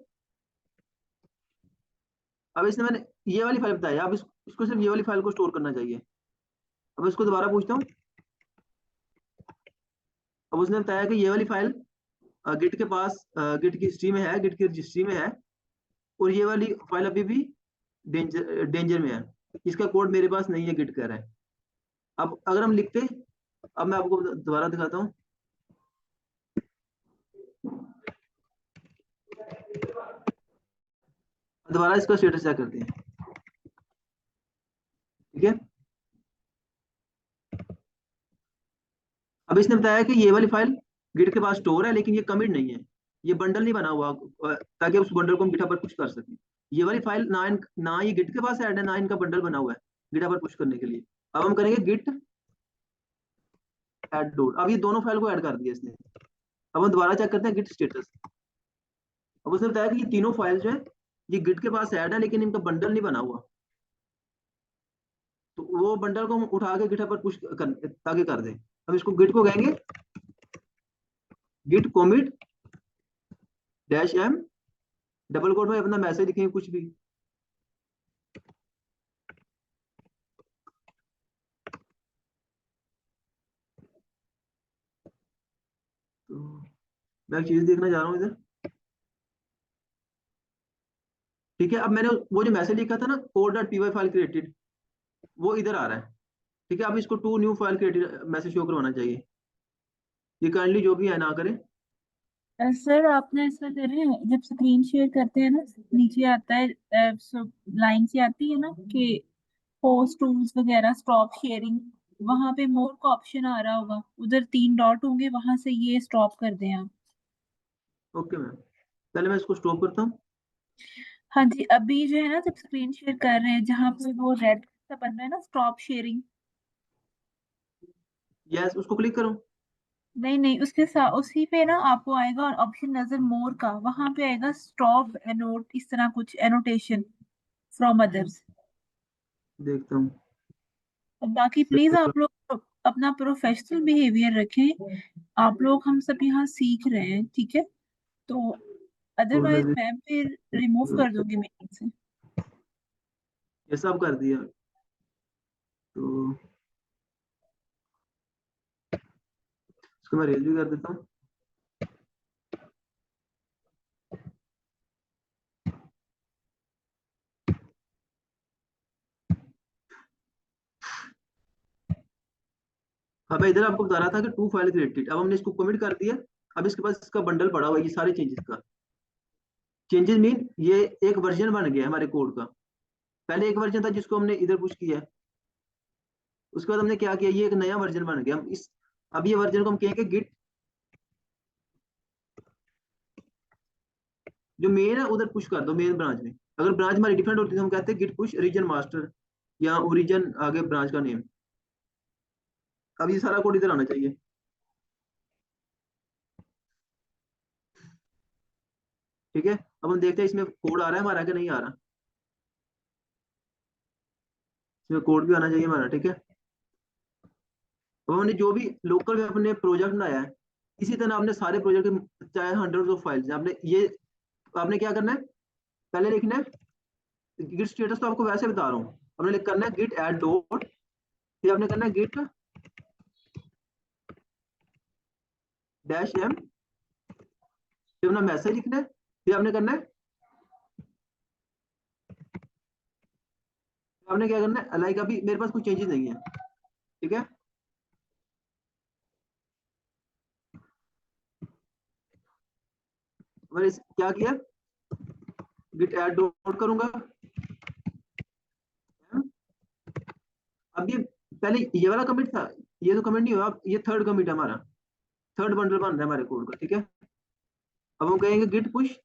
[SPEAKER 1] अब इसने मैंने ये वाली फाइल बताई, अब इसको सिर्फ ये वाली फाइल को स्टोर करना चाहिए। अब इसको दोबारा पूछता हूँ, अब उसने बताया कि ये वाली फाइल गिट के पास गिट की हिस्ट्री में है, गिट की रजिस्ट्री में है, और ये वाली फाइल अभी भी डेंजर में है, इसका कोड मेरे पास नहीं है, गिट कह रहा है। अब अगर हम लिखते, अब मैं आपको दोबारा दिखाता हूँ, दोबारा इसका स्टेटस चेक करते हैं। ठीक है, अब इसने बताया कि ये वाली फाइल गिट के पास स्टोर है, लेकिन ये कमिट नहीं है, ये बंडल नहीं बना हुआ, ताकि उस बंडल को हम गिटहब पर पुश कर सकें। ये वाली फाइल ना ये गिट के पास ऐड है, ना इनका बंडल बना हुआ है गिटहब पर पुश करने के लिए। अब हम करेंगे गिट ऐड डॉट, अब ये दोनों फाइल को ऐड कर दिया इसने। अब हम दोबारा चेक करते हैं गिट स्टेटस। अब उसने बताया कि ये तीनों फाइल जो है ये गिट के पास ऐड है, लेकिन इनका बंडल नहीं बना हुआ, तो वो बंडल को हम उठा के गिटहब पर पुश ताकि कर दें। हम इसको गिट को कहेंगे git commit -m, double quote में अपना मैसेज लिखेंगे कुछ भी, तो मैं एक चीज देखना चाह रहा हूँ इधर। ठीक है, अब मैंने वो जो मैसेज लिखा था ना code.py फाइल क्रिएटेड, वो इधर आ रहा है। ठीक है, अब इसको 2 new file created message show करवाना चाहिए, ये काइंडली जो भी है ना करें।
[SPEAKER 2] सर आपने ऐसा करें, जब स्क्रीन शेयर करते हैं ना, नीचे आता है लाइन से आती है ना कि पोस्ट टूल्स वगैरह, स्टॉप शेयरिंग, वहां पे मोर का ऑप्शन आ रहा होगा, उधर 3 डॉट होंगे, वहां से ये स्टॉप कर दें आप।
[SPEAKER 1] ओके मैम, पहले मैं इसको स्टॉप करता हूँ।
[SPEAKER 2] हाँ जी, अभी जो है ना, जब स्क्रीन शेयर कर रहे हैं, जहां पे वो रेड सा बन रहा है ना स्टॉप शेयरिंग,
[SPEAKER 1] यस, उसको क्लिक करो।
[SPEAKER 2] नहीं नहीं, उसके साथ उसी पे ना आपको आएगा और ऑप्शन नजर मोर का, वहां पे आएगा स्टॉप एनोट, इस तरह कुछ एनोटेशन फ्रॉम अदर्स।
[SPEAKER 1] देखता हूँ।
[SPEAKER 2] बाकी प्लीज आप लोग अपना प्रोफेशनल बिहेवियर रखें, आप लोग हम सब यहाँ सीख रहे हैं, ठीक है? तो अदरवाइज मैं फिर रिमूव कर दूंगी मीटिंग से।
[SPEAKER 1] ये सब कर दिया, तो इसको मैं रेज भी कर देता हूँ। अब इधर आपको बता रहा था कि 2 फाइल क्रिएटेड, अब हमने इसको कमिट कर दिया। अब इसके पास इसका बंडल पड़ा हुआ है, ये सारे चेंजेस का। चेंजेस मीन ये एक वर्जन बन गया हमारे कोड का। पहले एक वर्जन था जिसको हमने इधर पुश किया है, उसके बाद हमने क्या किया, ये एक नया वर्जन बन गया। हम इस अब ये वर्जन को हम कहेंगे गिट, जो मेन है उधर पुश कर दो मेन ब्रांच में। अगर ब्रांच हमारी डिफरेंट होती है तो हम कहते हैं गिट पुश रीजन मास्टर या ओरिजिन आगे ब्रांच का नेम। अब ये सारा कोड इधर आना चाहिए। ठीक है, अब हम देखते हैं इसमें कोड आ रहा है हमारा कि नहीं आ रहा। इसमें कोड भी आना चाहिए हमारा। ठीक है, अब हमने जो भी लोकल में अपने प्रोजेक्ट बनाया है, इसी तरह आपने सारे प्रोजेक्ट के चाहे हंड्रेड्स ऑफ फाइल्स आपने ये आपने क्या करना है, पहले लिखना है गिट स्टेटस, तो आपको वैसे बता रहा हूँ। हमने करना है गिट ऐड डॉट, फिर आपने करना है गिट डैश एम, फिर अपना मैसेज लिखना है, फिर आपने करना है, आपने क्या करना है, लाइक अभी मेरे पास कोई चेंजेस नहीं है, ठीक है। मैंने क्या किया, गिट ऐड डाउनलोड करूंगा। अब ये पहले ये वाला कमिट था, ये तो कमिट नहीं हुआ, अब ये थर्ड कमिट है हमारा, थर्ड बंडल बन रहा है हमारे कोड का, ठीक है। अब हम कहेंगे गिट पुश,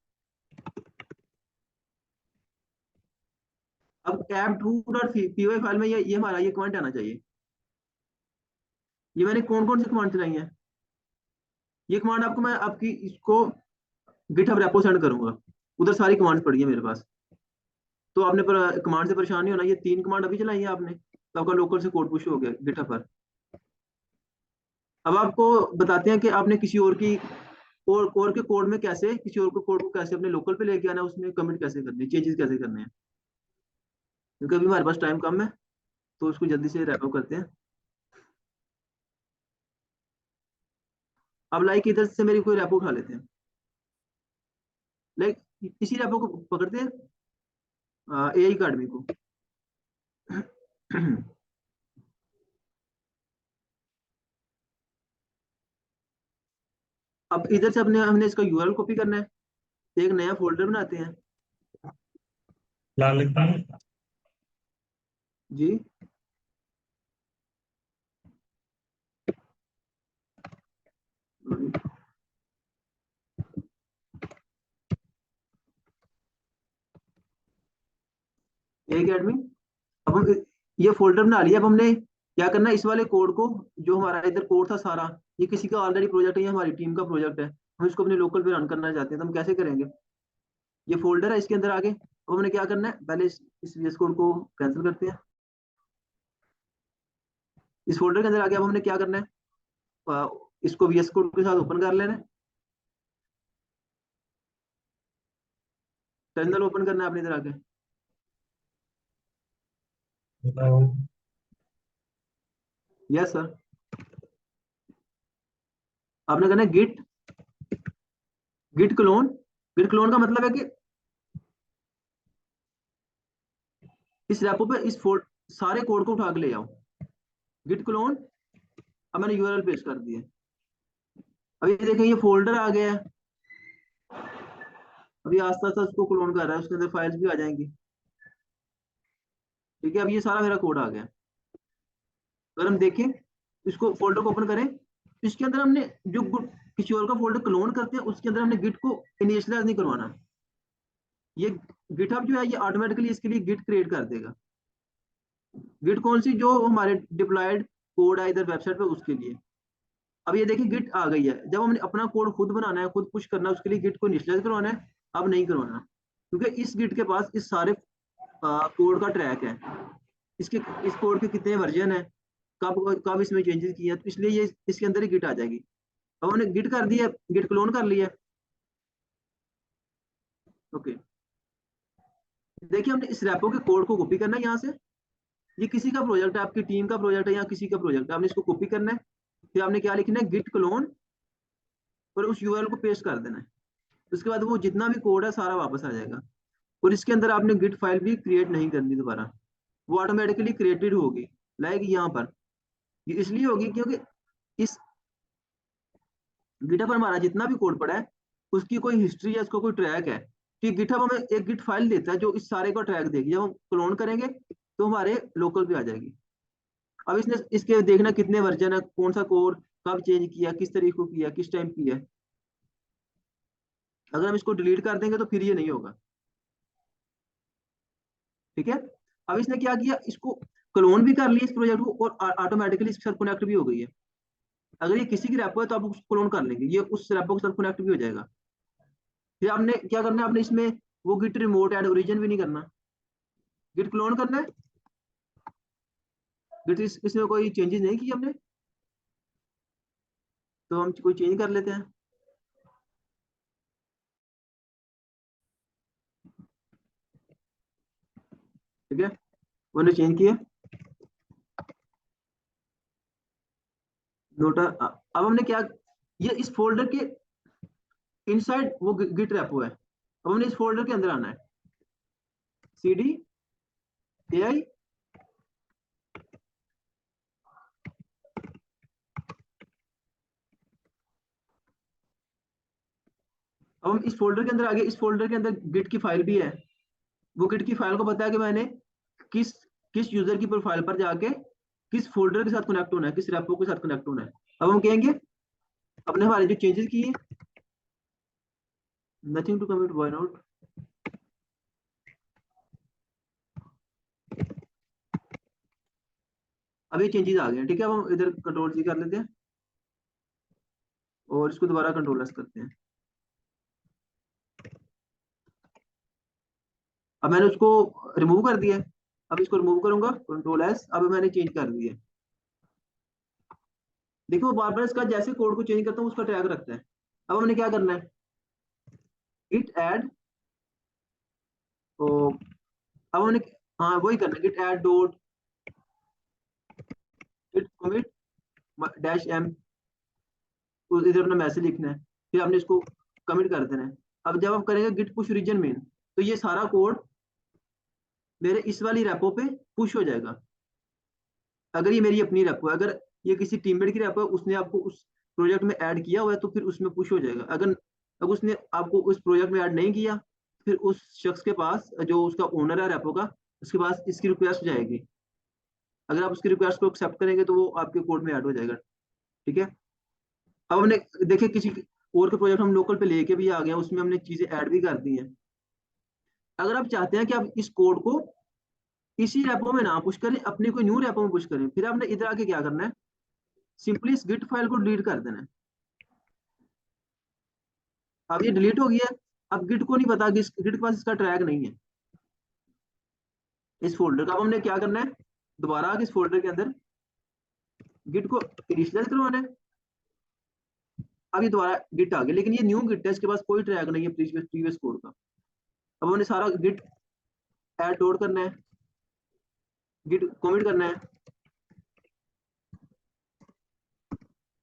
[SPEAKER 1] अब app2.py फाइल में ये हमारा ये कमांड आना चाहिए। ये मैंने कौन कौन सी कमांड चलाई है, ये कमांड आपको मैं आपकी इसको गिटहब रेपो सेंड करूंगा, उधर सारी कमांड पड़ी है मेरे पास, तो आपने पर कमांड से परेशान नहीं होना। ये 3 कमांड अभी चलाई है आपने, तो आपका लोकल से कोड पुश हो गया गिटहब पर। अब आपको बताते हैं कि आपने किसी और की और के कोड में कैसे, किसी और के कोड को कैसे अपने लोकल पे लेके आना है, उसमें कमेंट कैसे करने हैं, चेंजेस कैसे करने हैं, क्योंकि अभी हमारे पास टाइम कम है, तो उसको जल्दी से रैप अप करते हैं। अब लाइक इधर से मेरी कोई रैपो उठा लेते हैं, लाइक इसी रैपो को पकड़ते हैं, एआई अकेडमी को। अब इधर से अपने हमने इसका यूआरएल कॉपी करना है, एक नया फोल्डर बनाते हैं
[SPEAKER 5] लाल लिखता हूँ।
[SPEAKER 1] जी। एआई अकेडमी, अब हम ये फोल्डर बना लिया। अब हमने क्या करना है, इस वाले कोड को, जो हमारा इधर कोड था सारा, ये किसी का ऑलरेडी प्रोजेक्ट है, ये हमारी टीम का प्रोजेक्ट है, हम इसको अपने लोकल पे रन करना चाहते हैं, तो हम कैसे करेंगे। ये फोल्डर है, इसके अंदर आगे अब हमने क्या करना है, पहले इस VS कोड को कैंसिल करते हैं। इस फोल्डर के अंदर आगे अब हमने क्या करना है, इसको VS कोड के साथ ओपन कर लेना है, टर्मिनल ओपन करना है अपने इधर आके। यस सर, आपने करना है git git clone. Git clone का मतलब है कि इस रेपो पे सारे कोड को उठा के ले जाओ, गिट क्लोन। अब मैंने यूआरएल पेस्ट कर दिया, अब ये देखें ये फोल्डर आ गया है, अभी आस्ता आस्ता उसको क्लोन कर रहा है, उसके अंदर फाइल्स भी आ जाएंगी, ठीक है। अब ये सारा मेरा कोड आ गया। अगर हम देखें, इसको फोल्डर को ओपन करें, तो इसके अंदर हमने जो किसी और का फोल्डर क्लोन करते हैं, उसके अंदर हमने गिट को इनिशियलाइज नहीं करवाना। ये गिटहब जो है ये ऑटोमेटिकली इसके लिए गिट क्रिएट कर देगा। गिट कौन सी, जो हमारे डिप्लॉयड कोड है इधर वेबसाइट पे, उसके लिए। अब ये देखिए गिट आ गई है, जब हमने अपना कोड खुद बनाना है, खुद पुश करना है, उसके लिए गिट को इनिशियलाइज करवाना है, अब नहीं करवाना, क्योंकि इस गिट के पास इस सारे कोड का ट्रैक है, इसके इस कोड के कितने वर्जन है, कब कब इसमें चेंजेस किया, तो इसलिए ये इसके अंदर ही गिट आ जाएगी। अब हमने गिट कर दिया, गिट क्लोन कर लिया, ओके। देखिए हमने इस रेपो के कोड को कॉपी करना है यहाँ से, ये किसी का प्रोजेक्ट है, आपकी टीम का प्रोजेक्ट है या किसी का प्रोजेक्ट है, आपने इसको कॉपी करना है, फिर आपने क्या लिखना है, गिट क्लोन, और उस यूआरएल को पेस्ट कर देना है। उसके बाद वो जितना भी कोड है सारा वापस आ जाएगा, और इसके अंदर आपने गिट फाइल भी क्रिएट नहीं करनी दोबारा, वो ऑटोमेटिकली क्रिएटेड होगी, लाइक यहाँ पर। ये इसलिए होगी क्योंकि इस गिटहब पर हमारा जितना भी कोड पड़ा है, उसकी कोई हिस्ट्री या उसका कोई ट्रैक है, कि गिटहब हमें एक गिट फाइल देता है जो इस सारे का ट्रैक देगी, जब हम क्लोन करेंगे तो हमारे लोकल पे आ जाएगी। अब इसने इसके देखना कितने वर्जन है, कौन सा कोड कब चेंज किया, किस तरीके को किया, किस टाइम किया। अगर हम इसको डिलीट कर देंगे तो फिर ये नहीं होगा, ठीक है। अब इसने क्या किया, इसको क्लोन भी कर लिया इस प्रोजेक्ट को, और ऑटोमेटिकली इसके साथ कनेक्ट भी हो गई है। अगर ये किसी की रेपो है तो आप उसको क्लोन कर लेंगे, ये उस रेपो के साथ कनेक्ट भी हो जाएगा। फिर आपने क्या करना है, आपने इसमें वो गिट रिमोट एड ओरिजिन भी नहीं करना, गिट क्लोन करना है। गिट इसमें कोई चेंजेस नहीं की हमने, तो हम कोई चेंज कर लेते हैं, ठीक है। मैंने चेंज किया, नोटा। अब हमने क्या ये इस फोल्डर के इनसाइड वो गिट रेपो है। अब हमने इस फोल्डर के अंदर आना है, cd ai अब हम इस फोल्डर के अंदर आ गए। इस फोल्डर के अंदर गिट की फाइल भी है। वो गिट की फाइल को पता है कि मैंने किस किस यूजर की प्रोफाइल पर जाके किस फोल्डर के साथ कनेक्ट होना है, किस रेपो के साथ कनेक्ट होना है। अब हम कहेंगे अपने हमारे जो चेंजेस किए, nothing to commit why not, अब ये चेंजेस आ गए हैं, ठीक है। अब हम इधर कंट्रोल C कर लेते हैं और इसको दोबारा कंट्रोल S करते हैं। अब मैंने उसको रिमूव कर दिया है। अब इसको रिमूव करूंगा, कंट्रोल S, अब मैंने चेंज कर दिया। देखो बार बार इसका जैसे कोड को चेंज करता हूँ उसका ट्रैक रखता है। अब हमने क्या करना है, git add, तो अब हमने हाँ वही करना है, git add dot git commit -m, तो इधर अपना मैसेज लिखना है, फिर आपने इसको कमिट कर देना है। अब जब आप करेंगे git push region main, तो ये सारा कोड मेरे इस वाली रेपो पे पुश हो जाएगा। अगर ये मेरी अपनी रेपो है, अगर ये किसी टीममेट की रेपो है, उसने आपको उस प्रोजेक्ट में ऐड किया हुआ है तो फिर उसमें पुश हो जाएगा। अगर उसने आपको उस प्रोजेक्ट में ऐड नहीं किया, फिर उस शख्स के पास जो उसका ओनर है रेपो का, उसके पास इसकी रिक्वेस्ट जाएगी। अगर आप उसकी रिक्वेस्ट को एक्सेप्ट करेंगे तो वो आपके कोड में ऐड हो जाएगा, ठीक है। अब हमने देखिए किसी और के प्रोजेक्ट हम लोकल पे लेके भी आ गए, उसमें हमने चीजें ऐड भी कर दी हैं। अगर आप चाहते हैं कि आप इस कोड को इसी रेपो में ना पुश करें, अपनी कोई न्यू रेपो में पुश करें, फिर आपने इधर आके क्या करना है, सिंपली इस गिट फाइल को डिलीट कर देना है। अब ये डिलीट हो गया। अब गिट को नहीं पता कि गिट के पास इसका ट्रैक नहीं है इस फोल्डर का। अब हमने क्या करना है, दोबारा आके इस फोल्डर के अंदर गिट को इनिशियलाइज करवाना है। अब ये दोबारा गिट आ गया, लेकिन ये न्यू गिट है, इसके पास कोई ट्रैक नहीं है प्रीवियस कोड का। अब हमने सारा गिट ऐड लोड करना है, गिट कमिट करना है,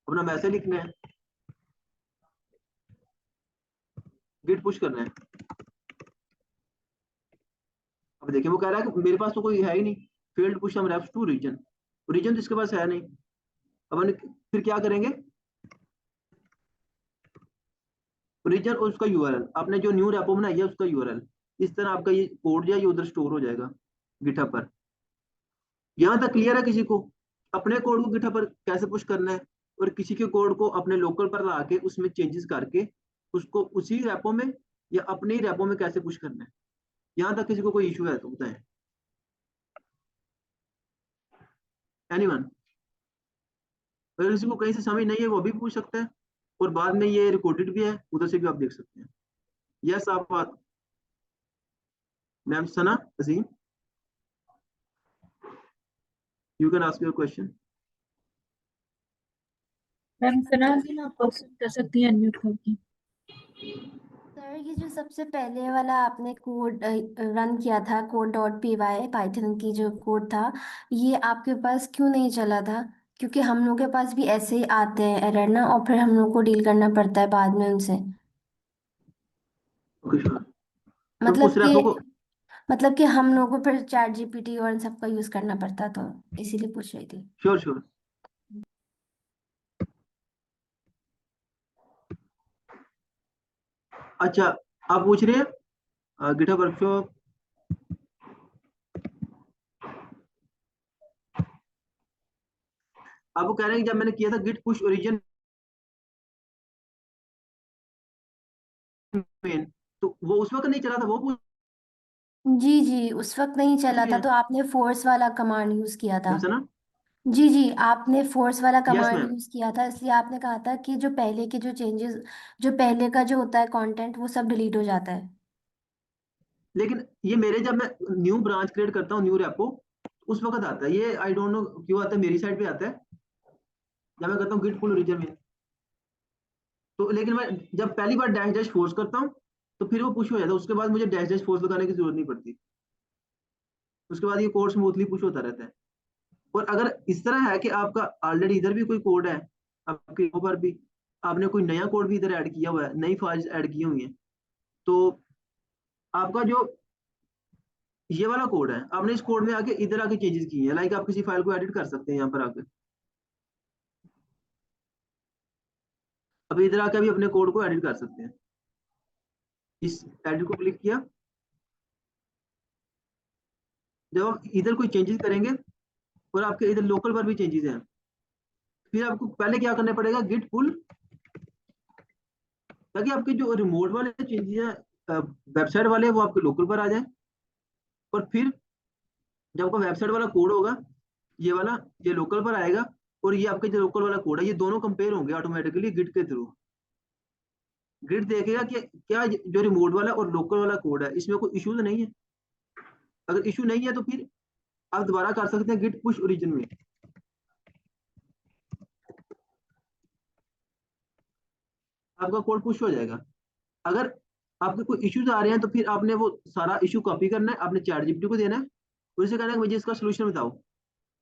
[SPEAKER 1] अपना मैसेज लिखना है, गिट पुश करना है। अब देखिए वो कह रहा है कि मेरे पास तो कोई है ही नहीं, failed push some refs to region, region तो इसके पास है नहीं। अब हमने फिर क्या करेंगे, रीजन और उसका यूआरएल, आपने जो न्यू रेपो बनाई है उसका यूआरएल, इस तरह आपका ये कोड जो है ये उधर स्टोर हो जाएगा गिटहब पर। यहाँ तक क्लियर है किसी को, अपने कोड को गिटहब पर कैसे पुश करना है और किसी के कोड को अपने लोकल पर ला के उसमें चेंजेस करके उसको उसी रेपो में या अपने ही रेपो में कैसे पुश करना है। यहाँ तक किसी को कोई इशू है तो बताएं, एनीवन। अगर किसी को कहीं से समझ नहीं है वो भी पूछ सकता है, और बाद में ये रिकॉर्डेड भी है, उधर से भी आप देख सकते हैं। यस आप बात, ma'am Sana Azeem, you can ask your question.
[SPEAKER 2] Ma'am Sana ji आप क्वेश्चन कर सकती हैं अनम्यूट करके।
[SPEAKER 6] सर ये जो सबसे पहले वाला आपने कोड रन किया था, code.py पाइथन की जो कोड था, ये आपके पास क्यों नहीं चला था? क्योंकि हम लोग के पास भी ऐसे ही आते हैं एरर ना, और फिर हम लोग को डील करना पड़ता है बाद में उनसे।
[SPEAKER 1] ओके श्योर, तो
[SPEAKER 6] मतलब
[SPEAKER 1] उस
[SPEAKER 6] कि
[SPEAKER 1] रेपो को,
[SPEAKER 6] मतलब कि हम लोग को फिर चैट जीपीटी और इन सबका यूज करना पड़ता, तो इसीलिए पूछ रही थी।
[SPEAKER 1] Sure sure. अच्छा आप पूछ रहे हैं गिटहब वर्कशॉप, आप वो कह रहे हैं कि जब मैंने किया था गिट पुश ओरिजिन मेन, तो वो उस वक्त नहीं चला था, वो पूछ
[SPEAKER 6] जी जी, उस वक्त नहीं चला
[SPEAKER 1] रहे
[SPEAKER 6] था
[SPEAKER 1] हैं
[SPEAKER 6] तो आपने फोर्स वाला कमांड यूज किया था।
[SPEAKER 1] मैम सना।
[SPEAKER 6] जी जी, आपने फोर्स वाला
[SPEAKER 1] यस
[SPEAKER 6] कमांड
[SPEAKER 1] मैम,
[SPEAKER 6] यूज किया था, इसलिए आपने कहा था कि जो पहले के जो चेंजेस, जो पहले का जो होता है कंटेंट, वो सब डिलीट हो जाता है।
[SPEAKER 1] लेकिन ये मेरे जब मैं न्यू ब्रांच क्रिएट करता हूँ न्यू रेपो, उस वक्त आता है ये, आई डोंट नो क्यों आता है, मेरी साइड पे आता है जब मैं करता हूँ गिट पुल ओरिजिन में। तो लेकिन मैं जब पहली बार डैश डैश फोर्स करता हूँ तो फिर वो पुश हो जाता है, उसके बाद मुझे डैश डैश फोर्स लगाने की जरूरत नहीं पड़ती, उसके बाद ये कोड स्मूथली पुश होता रहता है। और अगर इस तरह है कि आपका ऑलरेडी इधर भी कोई कोड है आपके पर भी, आपने कोई नया कोड भी इधर ऐड किया हुआ है, नई फाइल्स ऐड की हुई हैं, तो आपका जो ये वाला कोड है, आपने इस कोड में आके इधर आके चेंजेस किए हैं, लाइक आप किसी फाइल को एडिट कर सकते हैं यहाँ पर आके। अभी इधर आके अभी अपने कोड को एडिट कर सकते हैं। इस एडिट को क्लिक किया, जब आप इधर कोई चेंजेस करेंगे और आपके इधर लोकल पर भी चेंजेस हैं, फिर आपको पहले क्या करना पड़ेगा, गिट पुल, ताकि आपके जो रिमोट वाले चेंजेस हैं वेबसाइट वाले, वो आपके लोकल पर आ जाए। और फिर जब आपका वेबसाइट वाला कोड होगा, ये वाला, ये लोकल पर आएगा, और ये आपके जो लोकल वाला कोड है, ये दोनों कंपेयर होंगे ऑटोमेटिकली गिट के थ्रू। गिट देखेगा कि क्या जो रिमोट वाला और लोकल वाला कोड है इसमें कोई इशू तो नहीं है। अगर इशू नहीं है तो फिर आप दोबारा कर सकते हैं गिट पुश ओरिजिन में। आपका कोड पुश हो जाएगा। अगर आपके कोई इश्यूज आ रहे हैं तो फिर आपने वो सारा इशू कॉपी करना है, आपने चैट जीपीटी को देना है, उसे कहना है कि मुझे इसका सोल्यूशन बताओ,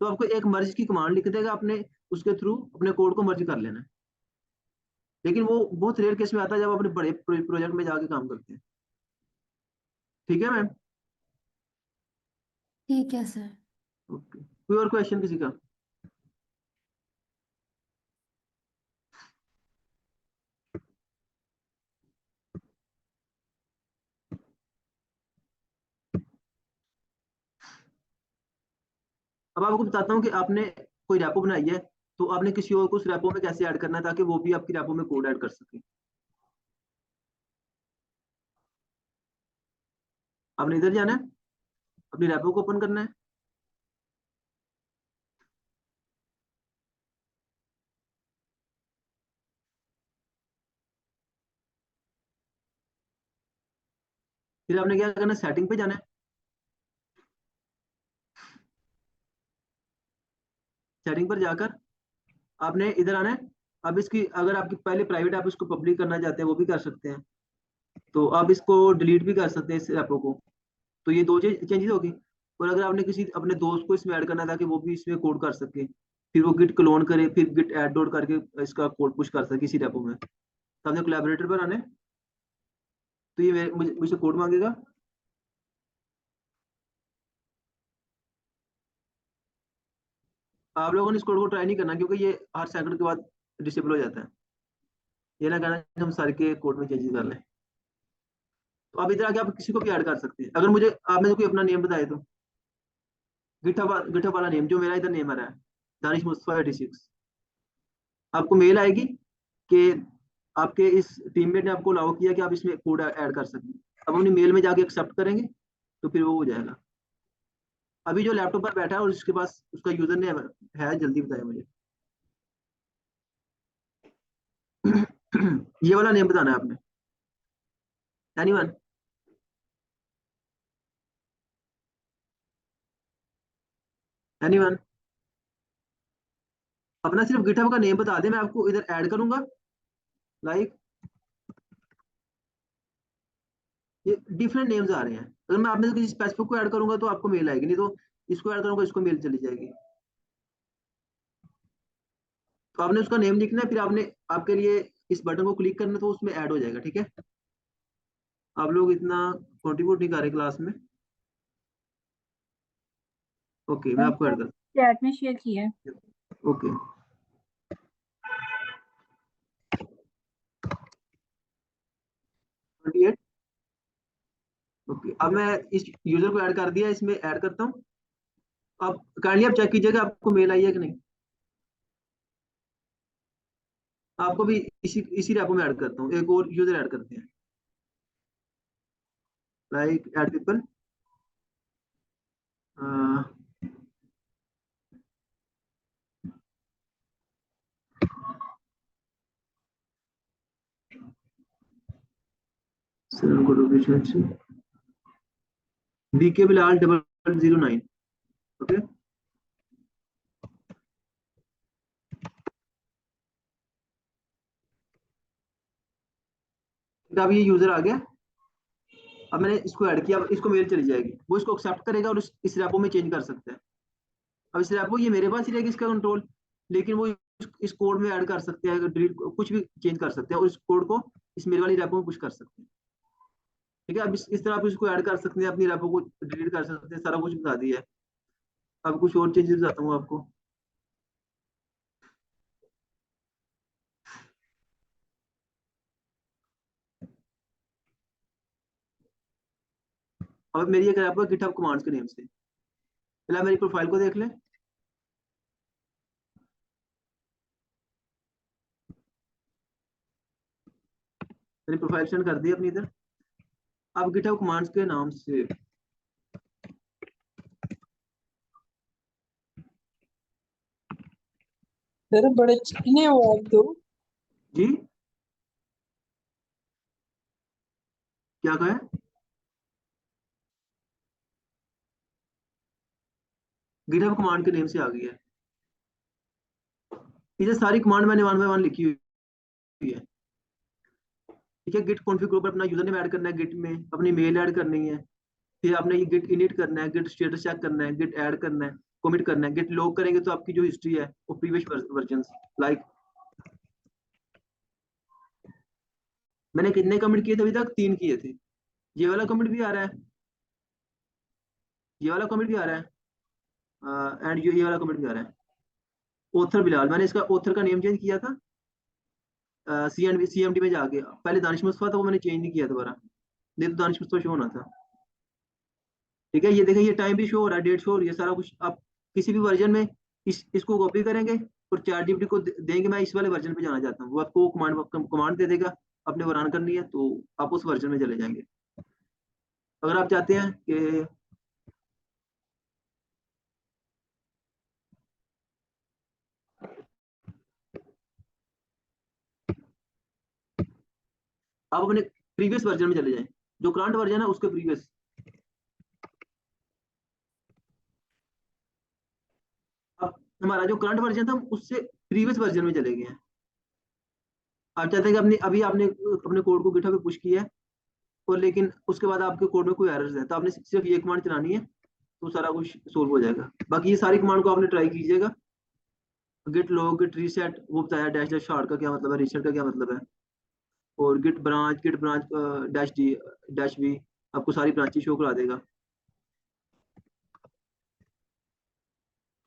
[SPEAKER 1] तो आपको एक मर्ज की कमांड लिख देगा, आपने उसके थ्रू अपने कोड को मर्ज कर लेना है। लेकिन वो बहुत रेयर केस में आता है जब अपने बड़े प्रोजेक्ट में जाके काम करते हैं। ठीक है मैम?
[SPEAKER 6] ठीक है सर।
[SPEAKER 1] ओके, कोई और क्वेश्चन किसी का? अब आपको बताता हूँ कि आपने कोई रैपो बनाई है, तो आपने किसी और को उस रैपो में कैसे ऐड करना है ताकि वो भी आपकी रैपो में कोड ऐड कर सके। आपने इधर जाना है, अपनी रैपो को ओपन करना है, फिर आपने क्या करना है, सेटिंग पे जाना है। सेटिंग पर जाकर आपने इधर आना है। अब इसकी, अगर आपकी पहले प्राइवेट आप इसको पब्लिक करना चाहते हैं वो भी कर सकते हैं, तो आप इसको डिलीट भी कर सकते हैं इस ऐपो को। तो ये दो चेंजेस होगी। और अगर आपने किसी अपने दोस्त को इसमें ऐड करना था कि वो भी इसमें कोड कर सके, फिर वो गिट क्लोन करे, फिर गिट ऐड डॉट करके इसका कोड पुश कर सके इसी रेपो में, तो आपने कोलैबोरेटर पर आने, तो ये मुझसे कोड मांगेगा। आप लोगों ने इस कोड को ट्राई नहीं करना, क्योंकि ये हर सेकंड के बाद डिसेबल हो जाता है। ये ना कहना कि हम सारे के कोड में चेंजेस कर लें। तो आप इधर आके आप किसी को भी ऐड कर सकते हैं। अगर मुझे आप मुझे कोई अपना नेम बताए तो गिटहब वाला नेम जो मेरा इधर नेम आ रहा है, दानिश मुस्तफा 86, आपको मेल आएगी कि आपके इस टीममेट ने आपको अलाउ किया कि आप इसमें कोड ऐड कर सकते हैं। अब अपनी मेल में जाके एक्सेप्ट करेंगे तो फिर वो हो जाएगा। अभी जो लैपटॉप पर बैठा है और उसके पास उसका यूजर नेम है, जल्दी बताए मुझे। ये वाला नेम बताना है आपने। एनीवन? एनीवन? अपना सिर्फ गिटहब का नेम बता दे, मैं आपको इधर ऐड करूंगा। लाइक ये डिफरेंट नेम्स आ रहे हैं, अगर मैं आपने किसी स्पेसिफिक को ऐड करूंगा तो आपको मेल आएगी, नहीं तो इसको ऐड करूंगा इसको मेल चली जाएगी। तो आपने उसका नेम लिखना है, फिर आपने आपके लिए इस बटन को क्लिक करना, तो उसमें ऐड हो जाएगा। ठीक है? आप लोग इतना कंट्रीब्यूट नहीं कर रहे क्लास में। ओके, मैं आपको ऐड कर,
[SPEAKER 2] चैट में शेयर किया है।
[SPEAKER 1] ओके। ओके, अब मैं इस यूजर को ऐड कर दिया, इसमें ऐड करता हूँ। आप काइंडली आप चेक कीजिएगा आपको मेल आई है कि नहीं। आपको भी इसी रैपो में ऐड करता हूँ, एक और यूजर ऐड करते हैं, like add people. B K Bilal 0009। Okay, अब ये यूजर आ गया। अब मैंने इसको ऐड किया, अब इसको मेल चली जाएगी, वो इसको एक्सेप्ट करेगा और इस रैपो में चेंज कर सकता है। अब इस रैपो ये मेरे पास ही रहेगी इसका कंट्रोल, लेकिन वो इस कोड में ऐड कर सकते हैं, डिलीट कुछ भी चेंज कर सकते हैं और इस कोड को इस मेरे वाली रेपो में पुश कर सकते हैं। ठीक है, अब इस तरह आप इसको ऐड कर सकते हैं, अपनी रेपो को डिलीट कर सकते हैं, सारा कुछ बता दिया है। अब कुछ और चेंजेस बताता हूँ आपको। अब मेरी एक रेपो है गिटहब कमांड्स के नेम से। पहले आप मेरी प्रोफाइल को देख लें। मैंने प्रोफाइल सेंड कर दी अपनी इधर। अब गिटहब कमांड्स के नाम से
[SPEAKER 7] सर बड़े चिकने हो आप तो।
[SPEAKER 1] जी क्या कहा है? गिटहब कमांड के नेम से आ गई है। इधर सारी कमांड मैंने वन बाय वन लिखी हुई है। ठीक है, गिट कॉन्फ़िग ग्रुप पर अपना यूजर नेम ऐड करना है, गिट में अपनी मेल ऐड करनी है, फिर आपने ये गिट इनिट करना है, गिट स्टेटस चेक करना है, गिट ऐड करना है, कमिट करना है। गिट लॉग करेंगे तो आपकी जो हिस्ट्री है वो प्रीवियस वर्जन लाइक मैंने कितने कमिट किए थे अभी तक? 3 किए थे। ये वाला कमिट भी आ रहा है, ये वाला कमिट भी आ रहा है, एंड ये वाला कमिट भी आ रहा है। ऑथर बिलाल, मैंने इसका ऑथर का नेम चेंज किया था CMD में जाके। पहले दानिश मुस्तफा था, वो मैंने चेंज नहीं किया दोबारा, नहीं तो दानिश मुस्तफा शो होना था। ठीक है, ये देखें, ये टाइम भी शो हो रहा है, डेट शो हो रही है, सारा कुछ। आप किसी भी वर्जन में इसको कॉपी करेंगे और चैट जीपीटी को देंगे मैं इस वाले वर्जन पे जाना चाहता हूँ, वो आपको कमांड दे देगा, आपने वो रन करनी है तो आप उस वर्जन में चले जाएंगे। अगर आप चाहते हैं कि आप अपने प्रीवियस वर्जन में चले जाएं, जो करंट वर्जन है उसके प्रीवियस। अब हमारा जो करंट वर्जन था उससे प्रीवियस वर्जन में चले गए हैं। आप चाहते हैं कि अपने अभी आपने अपने कोड को गिटहब पे पुश किया है और लेकिन उसके बाद आपके कोड में कोई एरर्स है, तो आपने सिर्फ ये कमांड चलानी है तो सारा कुछ सोल्व हो जाएगा। बाकी ये सारी कमांड को आपने ट्राई कीजिएगा। गिट लॉग, गिट रीसेट, वो बताया, डैश डैश हार्ड का क्या मतलब है, रीसेट का क्या मतलब है, और git branch dash d dash b, आपको सारी ब्रांचेस शो करा देगा।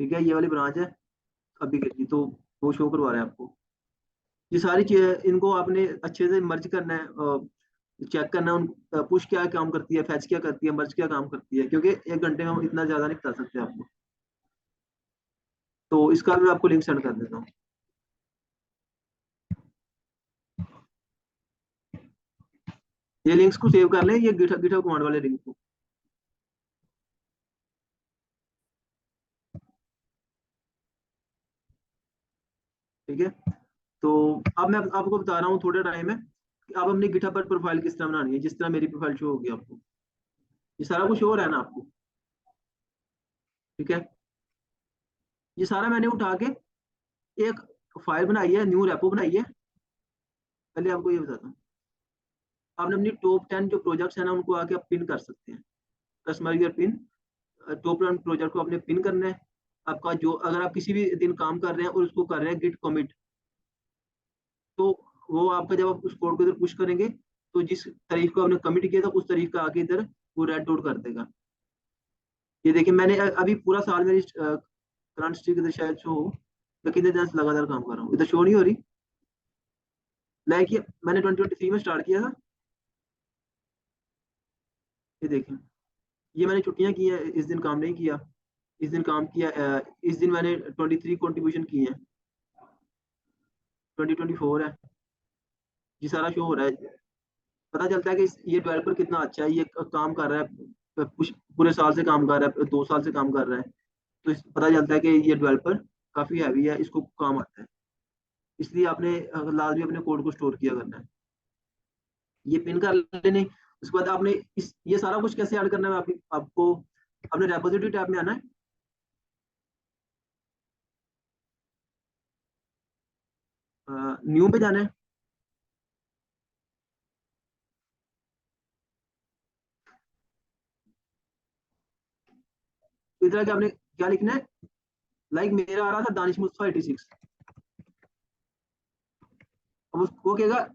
[SPEAKER 1] ठीक है, ये वाली ब्रांच है अभी की, तो वो शो करवा रहा है आपको। ये सारी चीजें, इनको आपने अच्छे से मर्ज करना है, चेक करना है उन पुश क्या काम करती है, फैच क्या करती है, मर्ज क्या काम करती है, क्योंकि 1 घंटे में हम इतना ज्यादा नहीं बता सकते आपको। तो इसका भी मैं आपको लिंक सेंड कर देता हूँ। ये लिंक्स को सेव कर लें, ये गिटहब कमांड वाले लिंक को। ठीक है, तो अब मैं आपको बता रहा हूँ थोड़ा टाइम है कि आप अपनी गिटहब पर प्रोफाइल किस तरह बनानी है, जिस तरह मेरी प्रोफाइल शो होगी आपको। ये सारा कुछ हो रहा है ना आपको? ठीक है, ये सारा मैंने उठा के एक फाइल बनाई है, न्यू रेपो बनाई है। पहले आपको ये बताता हूँ, आपने अपनी टॉप 10 जो प्रोजेक्ट्स है ना उनको आके आप पिन कर सकते हैं। Customer care pin, top 10 project को आपने पिन करना है। आपका जो, अगर आप किसी भी दिन काम कर रहे हैं और उसको कर रहे हैं गिट कमिट, तो वो आपका जब आप उस कोड को इधर पुश करेंगे तो जिस तारीख को आपने कमिट किया था उस तारीख का आके इधर वो रेड डॉट कर देगा। ये देखिए, मैंने अभी पूरा साल मेरी करंट स्ट्रीक इधर शायद शो हो, मैं कितने दिन से लगातार काम कर रहा हूँ, इधर शो नहीं हो रही। लाइक ये मैंने 2023 में स्टार्ट किया था। ये देखें, ये मैंने छुट्टियां की हैं, इस दिन काम नहीं किया, इस दिन काम किया, इस दिन मैंने 23 कंट्रीब्यूशन किए हैं, 2024 है, ये सारा शो हो रहा है। पता चलता है कि ये डेवलपर कितना अच्छा है, ये काम कर रहा है, पूरे साल से काम कर रहा है, 2 साल से काम कर रहा है, तो पता चलता है कि ये डेवलपर काफी हैवी है, इसको काम आता है। इसलिए आपने लाजमी अपने कोड को स्टोर किया करना है। ये पिन कर लेने, उसके बाद आपने ये सारा कुछ कैसे ऐड करना है, आपको अपने रेपोजिटरी टैब में आना है। न्यू पे जाना है। तो इधर आके आपने क्या लिखना है, लाइक मेरा आ रहा था दानिश मुस्तफा 86, अब वो कहेगा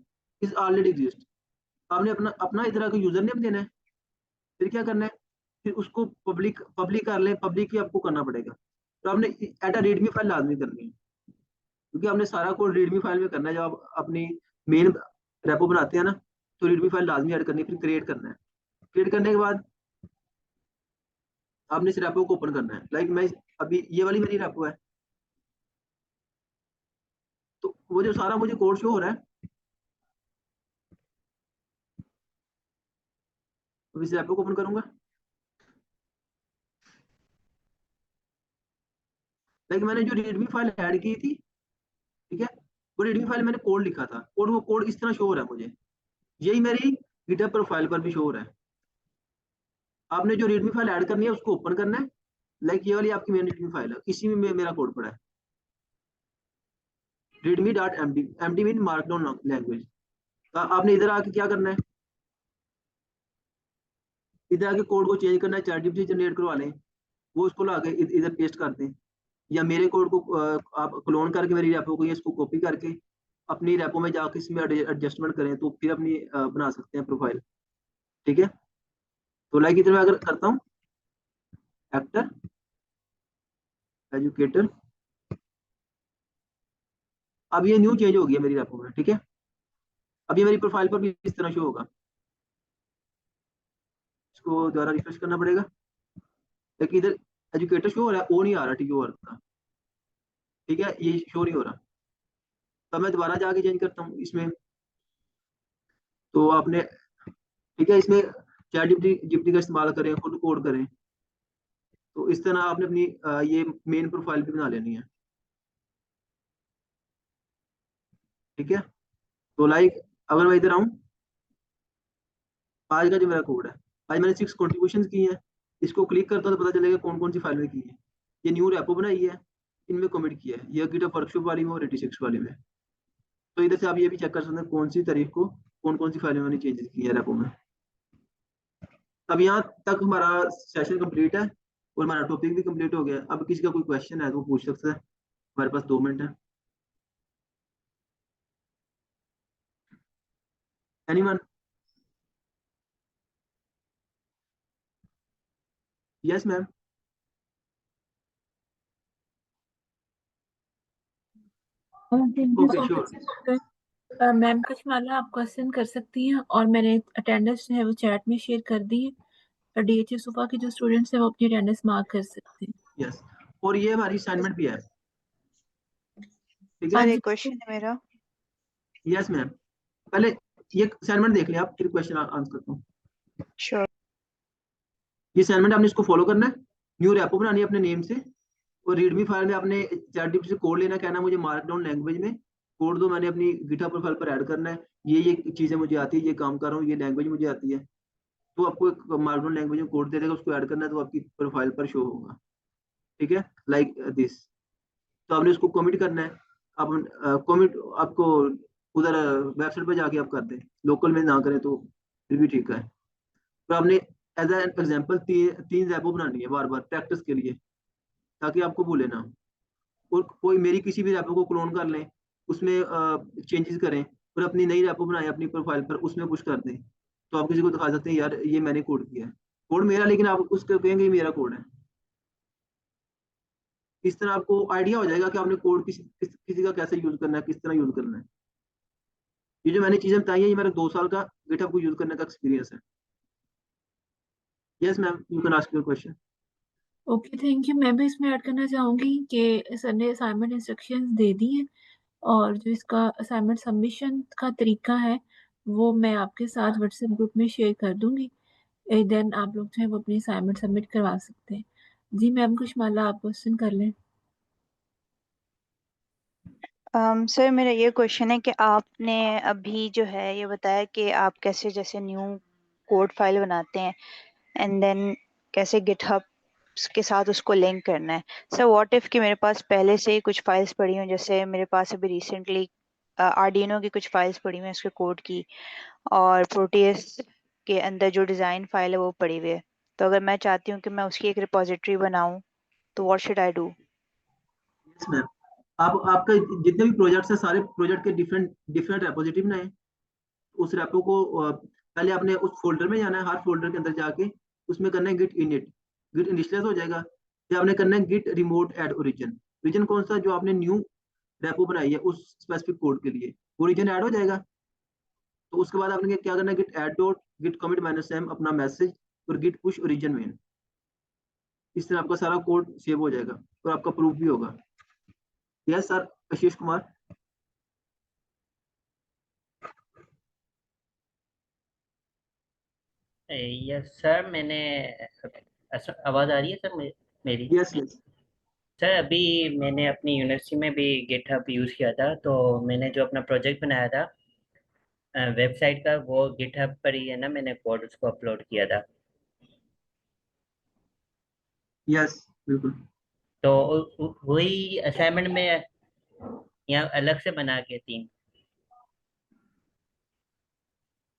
[SPEAKER 1] इज ऑलरेडी एग्जिस्ट। आपने अपना अपना इस तरह का यूजर नेम देना है, फिर क्या करना है, फिर उसको पब्लिक पब्लिक कर ले, पब्लिक ही आपको करना पड़ेगा। तो आपने एट अ रीडमी फाइल लाजमी करनी है, क्योंकि आपने सारा कोड रीडमी फाइल में करना है। जब आप अपनी मेन रेपो बनाते हैं ना, तो रीडमी फाइल लाजमी ऐड करनी है, फिर क्रिएट करना है। क्रिएट करने के बाद आपने इस रेपो को ओपन करना है। लाइक मैं अभी ये वाली मेरी रेपो है, तो वो जो सारा मुझे कोड शो हो रहा है, तो इस रेपो को ओपन करूंगा। लाइक मैंने जो रीडमी फाइल ऐड की थी, ठीक है, वो रीडमी फाइल मैंने कोड लिखा था, और वो कोड इस तरह शो हो रहा है मुझे। यही मेरी गिटहब प्रोफाइल पर भी शो हो रहा है। आपने जो रीडमी फाइल ऐड करनी है उसको ओपन करना है। लाइक ये वाली आपकी मेन रीडमी फाइल है, इसी में मेरा कोड पड़ा है, readme dot MD. MD mean markdown language. आपने इधर आके क्या करना है, इधर आके कोड को चेंज करना है, चैट जीपीटी जनरेट करवा लें, वो उसको ला के इधर पेस्ट कर दें, या मेरे कोड को आप क्लोन करके मेरी रेपो को, इसको कॉपी करके अपनी रेपो में जाके इसमें एडजस्टमेंट करें, तो फिर अपनी बना सकते हैं प्रोफाइल। ठीक है, तो लाइक इधर मैं अगर करता हूँ एक्टर एजुकेटर, अब ये न्यू चेंज हो गया मेरी रेपो में। ठीक है, अब ये मेरी प्रोफाइल पर भी इस तरह शो होगा। इसको दोबारा रिफ्रेश करना पड़ेगा, लेकिन इधर एजुकेटर शो हो रहा है, ओ नहीं आ रहा टी ओ का। ठीक है, ये शो नहीं हो रहा। तब मैं दोबारा जाके चेंज करता हूँ इसमें, तो आपने, ठीक है, इसमें चैट जीपीटी का इस्तेमाल करें, खुद कोड करें, तो इस तरह आपने अपनी ये मेन प्रोफाइल भी बना लेनी है। ठीक है, तो लाइक अगर मैं इधर आऊँ, आज का जो मेरा कोड है, आज मैंने 6 कॉन्ट्रीब्यूशन की हैं। इसको क्लिक करता हूँ तो पता चलेगा कौन कौन सी फाइल में की है। ये न्यू रेपो बनाई है, इनमें कमिट किया है, ये गिटहब वर्कशॉप वाली में और 86 वाली में। तो इधर से आप ये भी चेक कर सकते हैं कौन सी तारीख को कौन कौन सी फाइलें मैंने चेंजेस की है रेपो में। अब यहाँ तक हमारा सेशन कंप्लीट है, और हमारा टॉपिक भी कंप्लीट हो गया। अब किसी का कोई क्वेश्चन है तो पूछ सकता है, हमारे पास 2 मिनट है। Anyone? Yes ma'am.
[SPEAKER 2] Thank you
[SPEAKER 1] okay
[SPEAKER 2] so
[SPEAKER 1] sure.
[SPEAKER 2] Much ma'am. Kashmala आप क्वेश्चन कर सकती हैं, और मैंने अटेंडेंस जो है वो चैट में शेयर कर दी है। डीएचए सुफा के जो स्टूडेंट्स हैं वो अपनी अटेंडेंस मार्क कर सकते हैं।
[SPEAKER 1] यस, और ये हमारी असाइनमेंट भी है। ठीक है,
[SPEAKER 2] हाँ
[SPEAKER 3] सर
[SPEAKER 2] जी।
[SPEAKER 3] एक क्वेश्चन है मेरा।
[SPEAKER 1] Yes ma'am. पहले ये असाइनमेंट देख लें आप, फिर क्वेश्चन आंसर करता हूँ।
[SPEAKER 3] श्योर।
[SPEAKER 1] ये असाइनमेंट आपने इसको फॉलो करना है। न्यू रेपो बनानी है अपने नेम से, और रीडमी फाइल में आपने चैट जीपीटी से कोड लेना, कहना मुझे मार्कडाउन लैंग्वेज में कोड दो, मैंने अपनी गिटहब प्रोफाइल पर ऐड करना है, ये चीजें मुझे आती है, ये काम कर रहा हूँ, ये लैंग्वेज मुझे आती है। तो आपको एक मार्कडाउन लैंग्वेज में कोड दे देगा, उसको ऐड करना है, तो आपकी प्रोफाइल पर शो होगा। ठीक है, लाइक दिस। तो आपने उसको कमिट करना है। आप कमिट आपको उधर वेबसाइट पर जाके आप कर दें, लोकल में ना करें तो फिर भी ठीक है। तो आपने एज एन एग्जाम्पल 3 रैपो बनानी है बार बार प्रैक्टिस के लिए, ताकि आपको भूले ना। और कोई मेरी किसी भी रैपो को क्लोन कर लें, उसमें चेंजेस करें, और अपनी नई रैपो बनाए अपनी प्रोफाइल पर, उसमें पुश कर दें, तो आप किसी को दिखा सकते हैं यार ये मैंने कोड किया है, कोड मेरा, लेकिन आप उसको कहेंगे ये मेरा कोड है। इस तरह आपको आइडिया हो जाएगा कि आपने कोड किसी का कैसे यूज करना है, किस तरह यूज करना है। ये जो मैंने चीजें बताई है, ये मेरा 2 साल का गिटहब को यूज करने का एक्सपीरियंस है। Yes ma'am, you can ask your question.
[SPEAKER 2] Okay thank you. मैं भी इसमें ऐड करना चाहूंगी कि सर ने असाइनमेंट इंस्ट्रक्शंस दे दी हैं, और जो इसका असाइनमेंट सबमिशन का तरीका है वो मैं आपके साथ व्हाट्सएप ग्रुप में शेयर कर दूंगी। देन आप लोग जो है वो अपनी असाइनमेंट सबमिट करवा सकते हैं। जी मैम कुशमाला आप क्वेश्चन कर लें।
[SPEAKER 3] सर मेरा ये क्वेश्चन है कि आपने अभी जो है ये बताया कि आप कैसे जैसे न्यू कोड फाइल बनाते हैं एंड देन कैसे गिटहब के साथ उसको लिंक करना है। सर व्हाट इफ कि मेरे पास पहले से ही कुछ फाइल्स पड़ी हुई, जैसे मेरे पास अभी रिसेंटली आर्डिनो की कुछ फाइल्स पड़ी हुई हैं उसके कोड की, और प्रोटियस के अंदर जो डिज़ाइन फाइल है वो पड़ी हुई है। तो अगर मैं चाहती हूँ कि मैं उसकी एक रिपोजिटरी बनाऊं, तो what should I do?
[SPEAKER 1] Yes ma'am, आप आपका जितने भी प्रोजेक्ट्स हैं सारे प्रोजेक्ट के डिफरेंट डिफरेंट रेपोजिटरी बनाए। उस रेपो को पहले आपने उस फोल्डर में जाना है, हर फोल्डर के अंदर जाके उसमें करना है गिट इनिट, गिट इनिशियलाइज हो जाएगा। फिर आपने करना है git remote add origin. Origin कौन सा? जो आपने न्यू रेपो बनाई है उस स्पेसिफिक कोड के लिए ओरिजिन ऐड हो जाएगा। तो उसके बाद आपने क्या करना है? Git add dot git commit minus m अपना मैसेज और गिट पुश ओरिजिन मेन। इस तरह आपका सारा कोड सेव हो जाएगा और आपका प्रूफ भी होगा। Yes sir, Ashish Kumar.
[SPEAKER 8] Yes sir, मैंने आवाज़ आ रही है सर मेरी?
[SPEAKER 1] Yes yes.
[SPEAKER 8] सर अभी मैंने अपनी यूनिवर्सिटी में भी गिटहब यूज़ किया था, तो मैंने जो अपना प्रोजेक्ट बनाया था वेबसाइट का, वो गिटहब पर ही है ना, मैंने कोड उसको अपलोड किया था।
[SPEAKER 1] यस बिल्कुल।
[SPEAKER 8] तो वही असाइनमेंट में यहाँ अलग से बना के थी।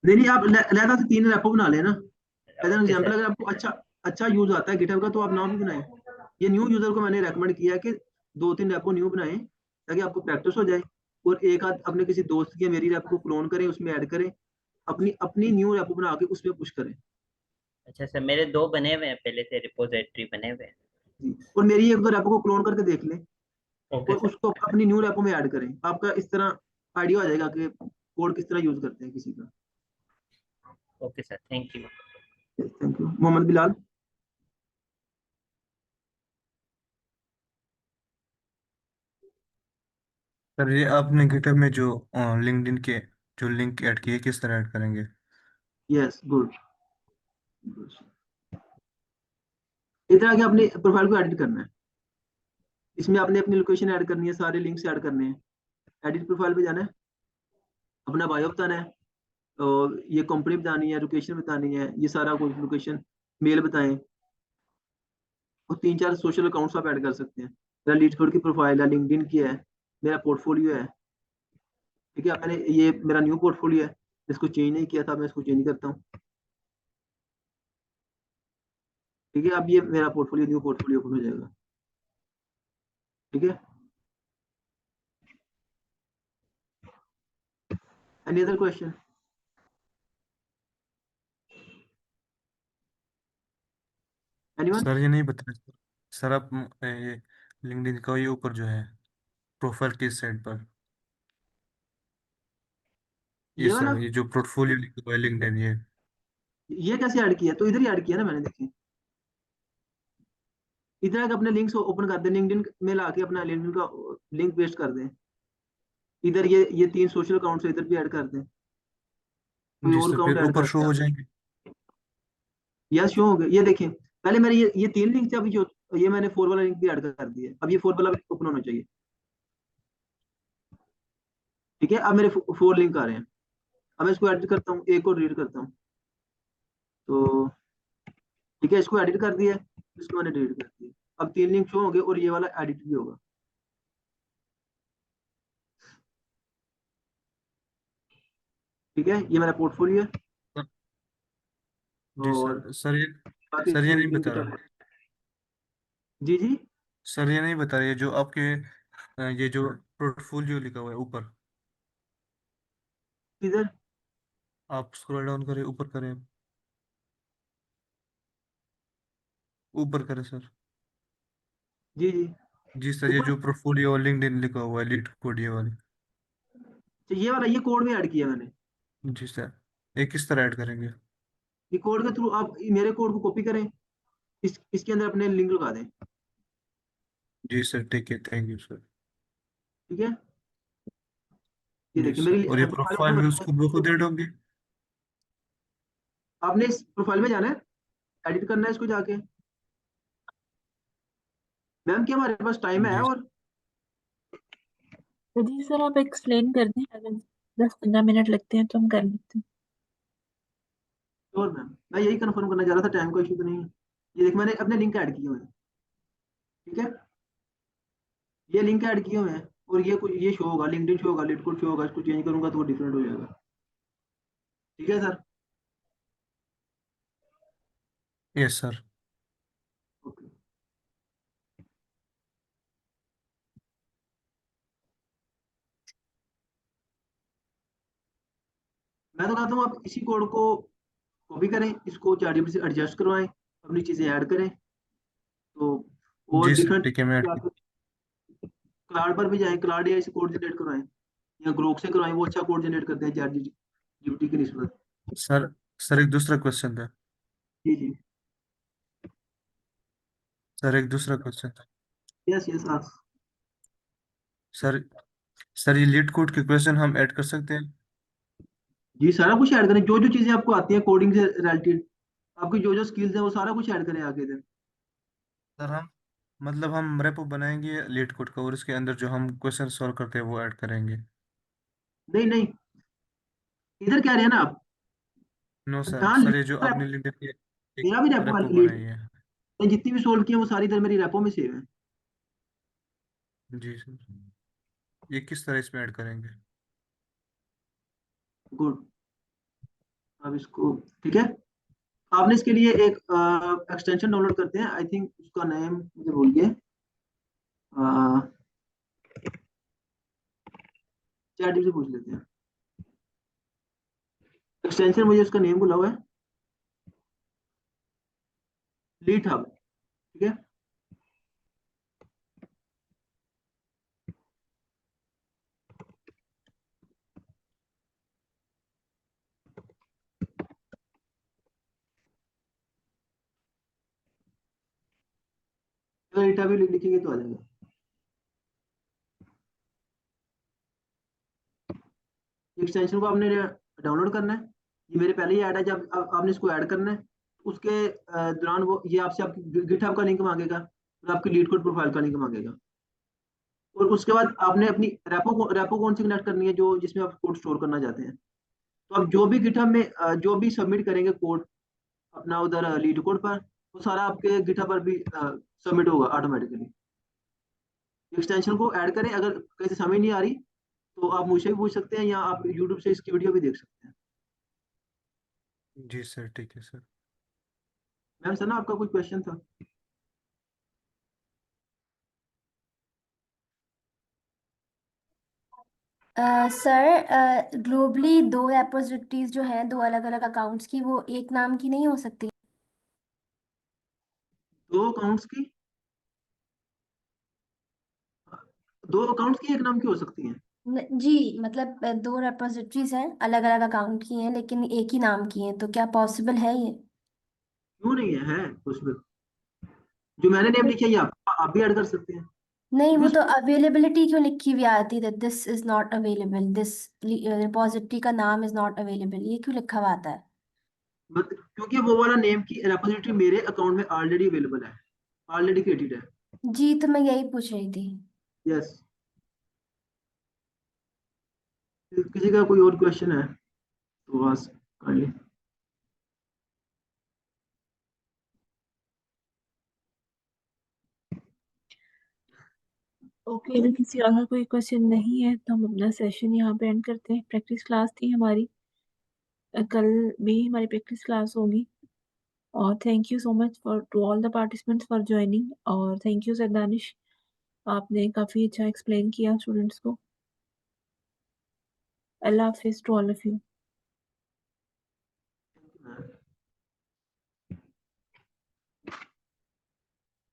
[SPEAKER 1] नहीं नहीं, आप लहदा से 3 रेपो बना लेना as an
[SPEAKER 8] okay
[SPEAKER 1] example.
[SPEAKER 8] Sir.
[SPEAKER 1] अगर आपको अच्छा अच्छा यूज आता है गिटहब का तो आप नाम भी बनाए। ये न्यू यूजर को मैंने रेकमेंड किया है कि 2-3 रेपो न्यू बनाएं ताकि आपको प्रैक्टिस हो जाए। और एक आध अपने किसी दोस्त की या मेरी रेपो को क्लोन करें, उसमें ऐड करें, अपनी अपनी न्यू रेपो बना के उसमें पुश करें।
[SPEAKER 8] अच्छा सर, मेरे 2 बने हुए हैं पहले से, रिपोजिटरी बने हुए हैं।
[SPEAKER 1] जी, और मेरी एक दो रेपो को क्लोन करके देख लें
[SPEAKER 8] ओके
[SPEAKER 1] और
[SPEAKER 8] सर।
[SPEAKER 1] उसको अपनी न्यू रेपो में ऐड करें। आपका इस तरह आइडिया हो जाएगा कि कोड किस तरह यूज करते हैं किसी का।
[SPEAKER 8] Okay sir, thank you.
[SPEAKER 1] Thank you. Mohammad Bilal.
[SPEAKER 4] Sir ये आपने गिटहब में जो लिंक्डइन के जो लिंक ऐड किए किस तरह ऐड करेंगे?
[SPEAKER 1] Yes good. इतना आगे अपने प्रोफाइल को एडिट करना है। इसमें आपने अपनी लोकेशन ऐड करनी है, सारे लिंक्स ऐड करने हैं। एडिट प्रोफाइल पे जाना है, अपना बायो बताना है, और ये कंपनी बतानी है, लोकेशन बतानी है, ये सारा कुछ लोकेशन, मेल बताएं। और 3-4 सोशल अकाउंट्स आप ऐड कर सकते हैं। मेरा लीडकोड की प्रोफाइल है, लिंक्डइन की है, मेरा पोर्टफोलियो है। ठीक है, मैंने ये मेरा न्यू पोर्टफोलियो है, इसको चेंज नहीं किया था, मैं इसको चेंज करता हूँ। ठीक है, अब ये मेरा पोर्टफोलियो न्यू पोर्टफोलियो ओपन हो जाएगा। ठीक है, any other question? Anyone?
[SPEAKER 4] Sir ये नहीं बताया सर। सर आप ये लिंक्डइन का ये ऊपर जो है प्रोफाइल की साइड पर, ये
[SPEAKER 1] ये वाला?
[SPEAKER 4] सर ये जो पोर्टफोलियो लिखा हुआ है लिंक्डइन ये।
[SPEAKER 1] ये कैसे ऐड किया? तो इधर ही ऐड किया ना मैंने, देखिए इधर आके अपने लिंक्स ओपन कर दें, लिंक्डइन में लाके अपना लिंक्डइन का लिंक पेस्ट कर दें। इधर ये 3 सोशल अकाउंट्स इधर भी ऐड कर दें, कोई
[SPEAKER 4] जी
[SPEAKER 1] और
[SPEAKER 4] सर,
[SPEAKER 1] अकाउंट
[SPEAKER 4] फिर
[SPEAKER 1] ऐड
[SPEAKER 4] ऊपर
[SPEAKER 1] कर
[SPEAKER 4] शो
[SPEAKER 1] दें
[SPEAKER 4] हो
[SPEAKER 1] आप।
[SPEAKER 4] जाएंगे।
[SPEAKER 1] यस शो हो गए, ये देखें। पहले मेरे ये 3 लिंक थे, अभी जो ये मैंने 4 वाला लिंक भी ऐड कर दिया। अब ये 4 वाला भी ओपन होना चाहिए। ठीक है, अब मेरे 4 लिंक आ रहे हैं। अब मैं इसको एडिट करता हूँ, एक और रीड करता हूँ। तो ठीक है, इसको एडिट कर दिया, इसको मैंने डिलीट कर दिया। अब 3 लिंक शो होंगे और ये वाला एडिट भी होगा। ठीक है, ये मेरा पोर्टफोलियो है
[SPEAKER 4] सर- जी
[SPEAKER 1] और
[SPEAKER 4] सर।
[SPEAKER 1] बाकी
[SPEAKER 4] सर ये नहीं
[SPEAKER 1] लिंक
[SPEAKER 4] बता रहा।
[SPEAKER 1] जी जी।
[SPEAKER 4] सर ये नहीं बता रही है जो आपके ये जो पोर्टफोलियो लिखा हुआ है ऊपर,
[SPEAKER 1] इधर
[SPEAKER 4] आप स्क्रॉल डाउन करें, ऊपर करें, ऊपर करें सर।
[SPEAKER 1] जी जी
[SPEAKER 4] जी सर, ये
[SPEAKER 1] ऊपर।
[SPEAKER 4] जो पोर्टफोलियो और लिंक्डइन लिखा हुआ है लीड कोड ये वाली।
[SPEAKER 1] तो ये वाला ये कोड में ऐड किया मैंने।
[SPEAKER 4] जी सर, ये किस तरह ऐड करेंगे?
[SPEAKER 1] ये कोड के थ्रू आप मेरे कोड को कॉपी करें, इसके अंदर अपने लिंक लगा दें।
[SPEAKER 4] जी सर ठीक है, थैंक यू सर।
[SPEAKER 1] ठीक है, ये
[SPEAKER 4] जी
[SPEAKER 1] देखिए
[SPEAKER 4] सर,
[SPEAKER 1] मेरी
[SPEAKER 4] और ये
[SPEAKER 1] प्रोफाइल ओपन
[SPEAKER 4] प्रोफाइल
[SPEAKER 1] हो
[SPEAKER 4] भी
[SPEAKER 1] गई
[SPEAKER 4] उसको ब्रो को
[SPEAKER 1] है।
[SPEAKER 4] दे दोगे?
[SPEAKER 1] आपने इस प्रोफाइल में जाना है, एडिट करना है इसको जाके। मैम क्या हमारे पास टाइम है?
[SPEAKER 4] जी
[SPEAKER 1] और
[SPEAKER 2] तो जी सर, आप एक्सप्लेन कर दें, अगर 10-15 मिनट लगते हैं तो हम कर लेते हैं।
[SPEAKER 1] और मैम मैं यही कंफर्म करना चाह रहा था, टाइम का इशू तो नहीं है। ये देखिए मैंने अपने लिंक ऐड किए हुए हैं। ठीक है, ये लिंक ऐड किए हुए हैं और ये कुछ ये शो होगा, लिंक्डइन शो होगा, लिटकोड शो होगा। इसको चेंज करूंगा तो वो डिफरेंट हो जाएगा। ठीक है सर।
[SPEAKER 4] Yes sir.
[SPEAKER 1] ओके। मैं तो कहता हूँ आप इसी कोड को कॉपी करें, इसको ChatGPT से एडजस्ट करवाएं, अपनी चीजें ऐड करें, तो और
[SPEAKER 4] जी सर
[SPEAKER 1] डिफरेंट
[SPEAKER 4] ठीक है, मैं
[SPEAKER 1] क्लाउड पर भी जाएं, क्लाउड या से कोड जनरेट करवाएं या ग्रोक से करवाएं, वो अच्छा कोड जनरेट करते हैं ChatGPT की निस्बत।
[SPEAKER 4] सर सर एक दूसरा क्वेश्चन था।
[SPEAKER 1] जी जी,
[SPEAKER 4] सर एक दूसरा क्वेश्चन था।
[SPEAKER 1] यस यस आप।
[SPEAKER 4] सर सर ये लीड कोड के क्वेश्चन हम ऐड कर सकते हैं?
[SPEAKER 1] जी सारा कुछ ऐड करें, जो जो चीजें आपको आती हैं कोडिंग से रिलेटेड, आपकी जो जो स्किल्स हैं वो सारा कुछ ऐड करें आगे से।
[SPEAKER 4] सर हम मतलब हम रेपो बनाएंगे लीड कोड का और उसके अंदर जो हम क्वेश्चन सॉल्व करते हैं वो ऐड करेंगे?
[SPEAKER 1] नहीं नहीं, इधर क्या रहे हैं ना आप।
[SPEAKER 4] नो सर,
[SPEAKER 1] हाँ
[SPEAKER 4] सर ये जो आपने लिख के एक
[SPEAKER 1] मेरा भी रेपो
[SPEAKER 4] रेपो
[SPEAKER 1] लीड,
[SPEAKER 4] बनाई है।
[SPEAKER 1] जितनी भी सोल्व की है वो सारी इधर मेरी रेपो में सेव है।
[SPEAKER 4] जी सर, ये किस तरह इसमें ऐड करेंगे?
[SPEAKER 1] गुड, अब इसको ठीक है, आपने इसके लिए एक एक्सटेंशन डाउनलोड करते हैं, आई थिंक उसका नेम मुझे भूल गया, चैट से पूछ लेते हैं, एक्सटेंशन मुझे उसका नेम भूला हुआ है, लीड हब, ठीक है। अगर लीड हब लिखेंगे तो आ जाएगा। एक्सटेंशन को आपने डाउनलोड करना है, ये मेरे पहले ही ऐड है, जब आपने इसको ऐड करना है उसके दौरान वो ये आपसे आपकी गिटहब का लिंक मांगेगा और आपकी लीड कोड प्रोफाइल का लिंक मांगेगा, और उसके बाद आपने अपनी रेपो कौन सी कनेक्ट करनी है जो जिसमें आप कोड स्टोर करना चाहते हैं, तो आप जो भी गिटहब में जो भी सबमिट करेंगे कोड अपना उधर लीड कोड पर, वो सारा आपके गिटहब पर भी सबमिट होगा ऑटोमेटिकली। एक्सटेंशन को ऐड करें, अगर कहीं समझ नहीं आ रही तो आप मुझसे भी पूछ सकते हैं या आप यूट्यूब से इसकी वीडियो भी देख सकते हैं।
[SPEAKER 4] जी सर ठीक है सर।
[SPEAKER 1] मैम सर ना आपका कोई क्वेश्चन था?
[SPEAKER 6] सर ग्लोबली दो रेपोजिटरीज जो हैं, दो अलग अलग अकाउंट्स की, वो एक नाम की नहीं हो सकती?
[SPEAKER 1] दो अकाउंट्स की, दो अकाउंट्स की एक नाम की हो सकती हैं?
[SPEAKER 6] जी, मतलब दो रेपोजिटरीज हैं, अलग अलग अकाउंट की हैं लेकिन एक ही नाम की हैं, तो क्या पॉसिबल है ये?
[SPEAKER 1] क्यों नहीं है, है उसमें, जो मैंने नेम लिखा है ये आप भी ऐड कर सकते हैं।
[SPEAKER 6] नहीं, वो
[SPEAKER 1] यूज
[SPEAKER 6] तो अवेलेबिलिटी क्यों लिखी हुई आती है, this is not available, this repository का नाम इज नॉट अवेलेबल, ये क्यों लिखा हुआ आता है?
[SPEAKER 1] क्योंकि वो वाला नेम की रेपोजिटरी मेरे अकाउंट में ऑलरेडी अवेलेबल है, ऑलरेडी क्रिएटेड है।
[SPEAKER 6] जी, तो मैं यही पूछ रही थी।
[SPEAKER 1] यस, किसी का कोई और क्वेश्चन है तो बस कर ले।
[SPEAKER 2] ओके, अगर किसी और का कोई क्वेश्चन नहीं है तो हम अपना सेशन यहाँ पे एंड करते हैं। प्रैक्टिस क्लास थी हमारी, कल भी हमारी प्रैक्टिस क्लास होगी। और thank you so much for to all the participants for joining, और थैंक यू सर दानिश, आपने काफ़ी अच्छा एक्सप्लेन किया स्टूडेंट्स को। अल्लाह हाफिज़ टू ऑल ऑफ यू।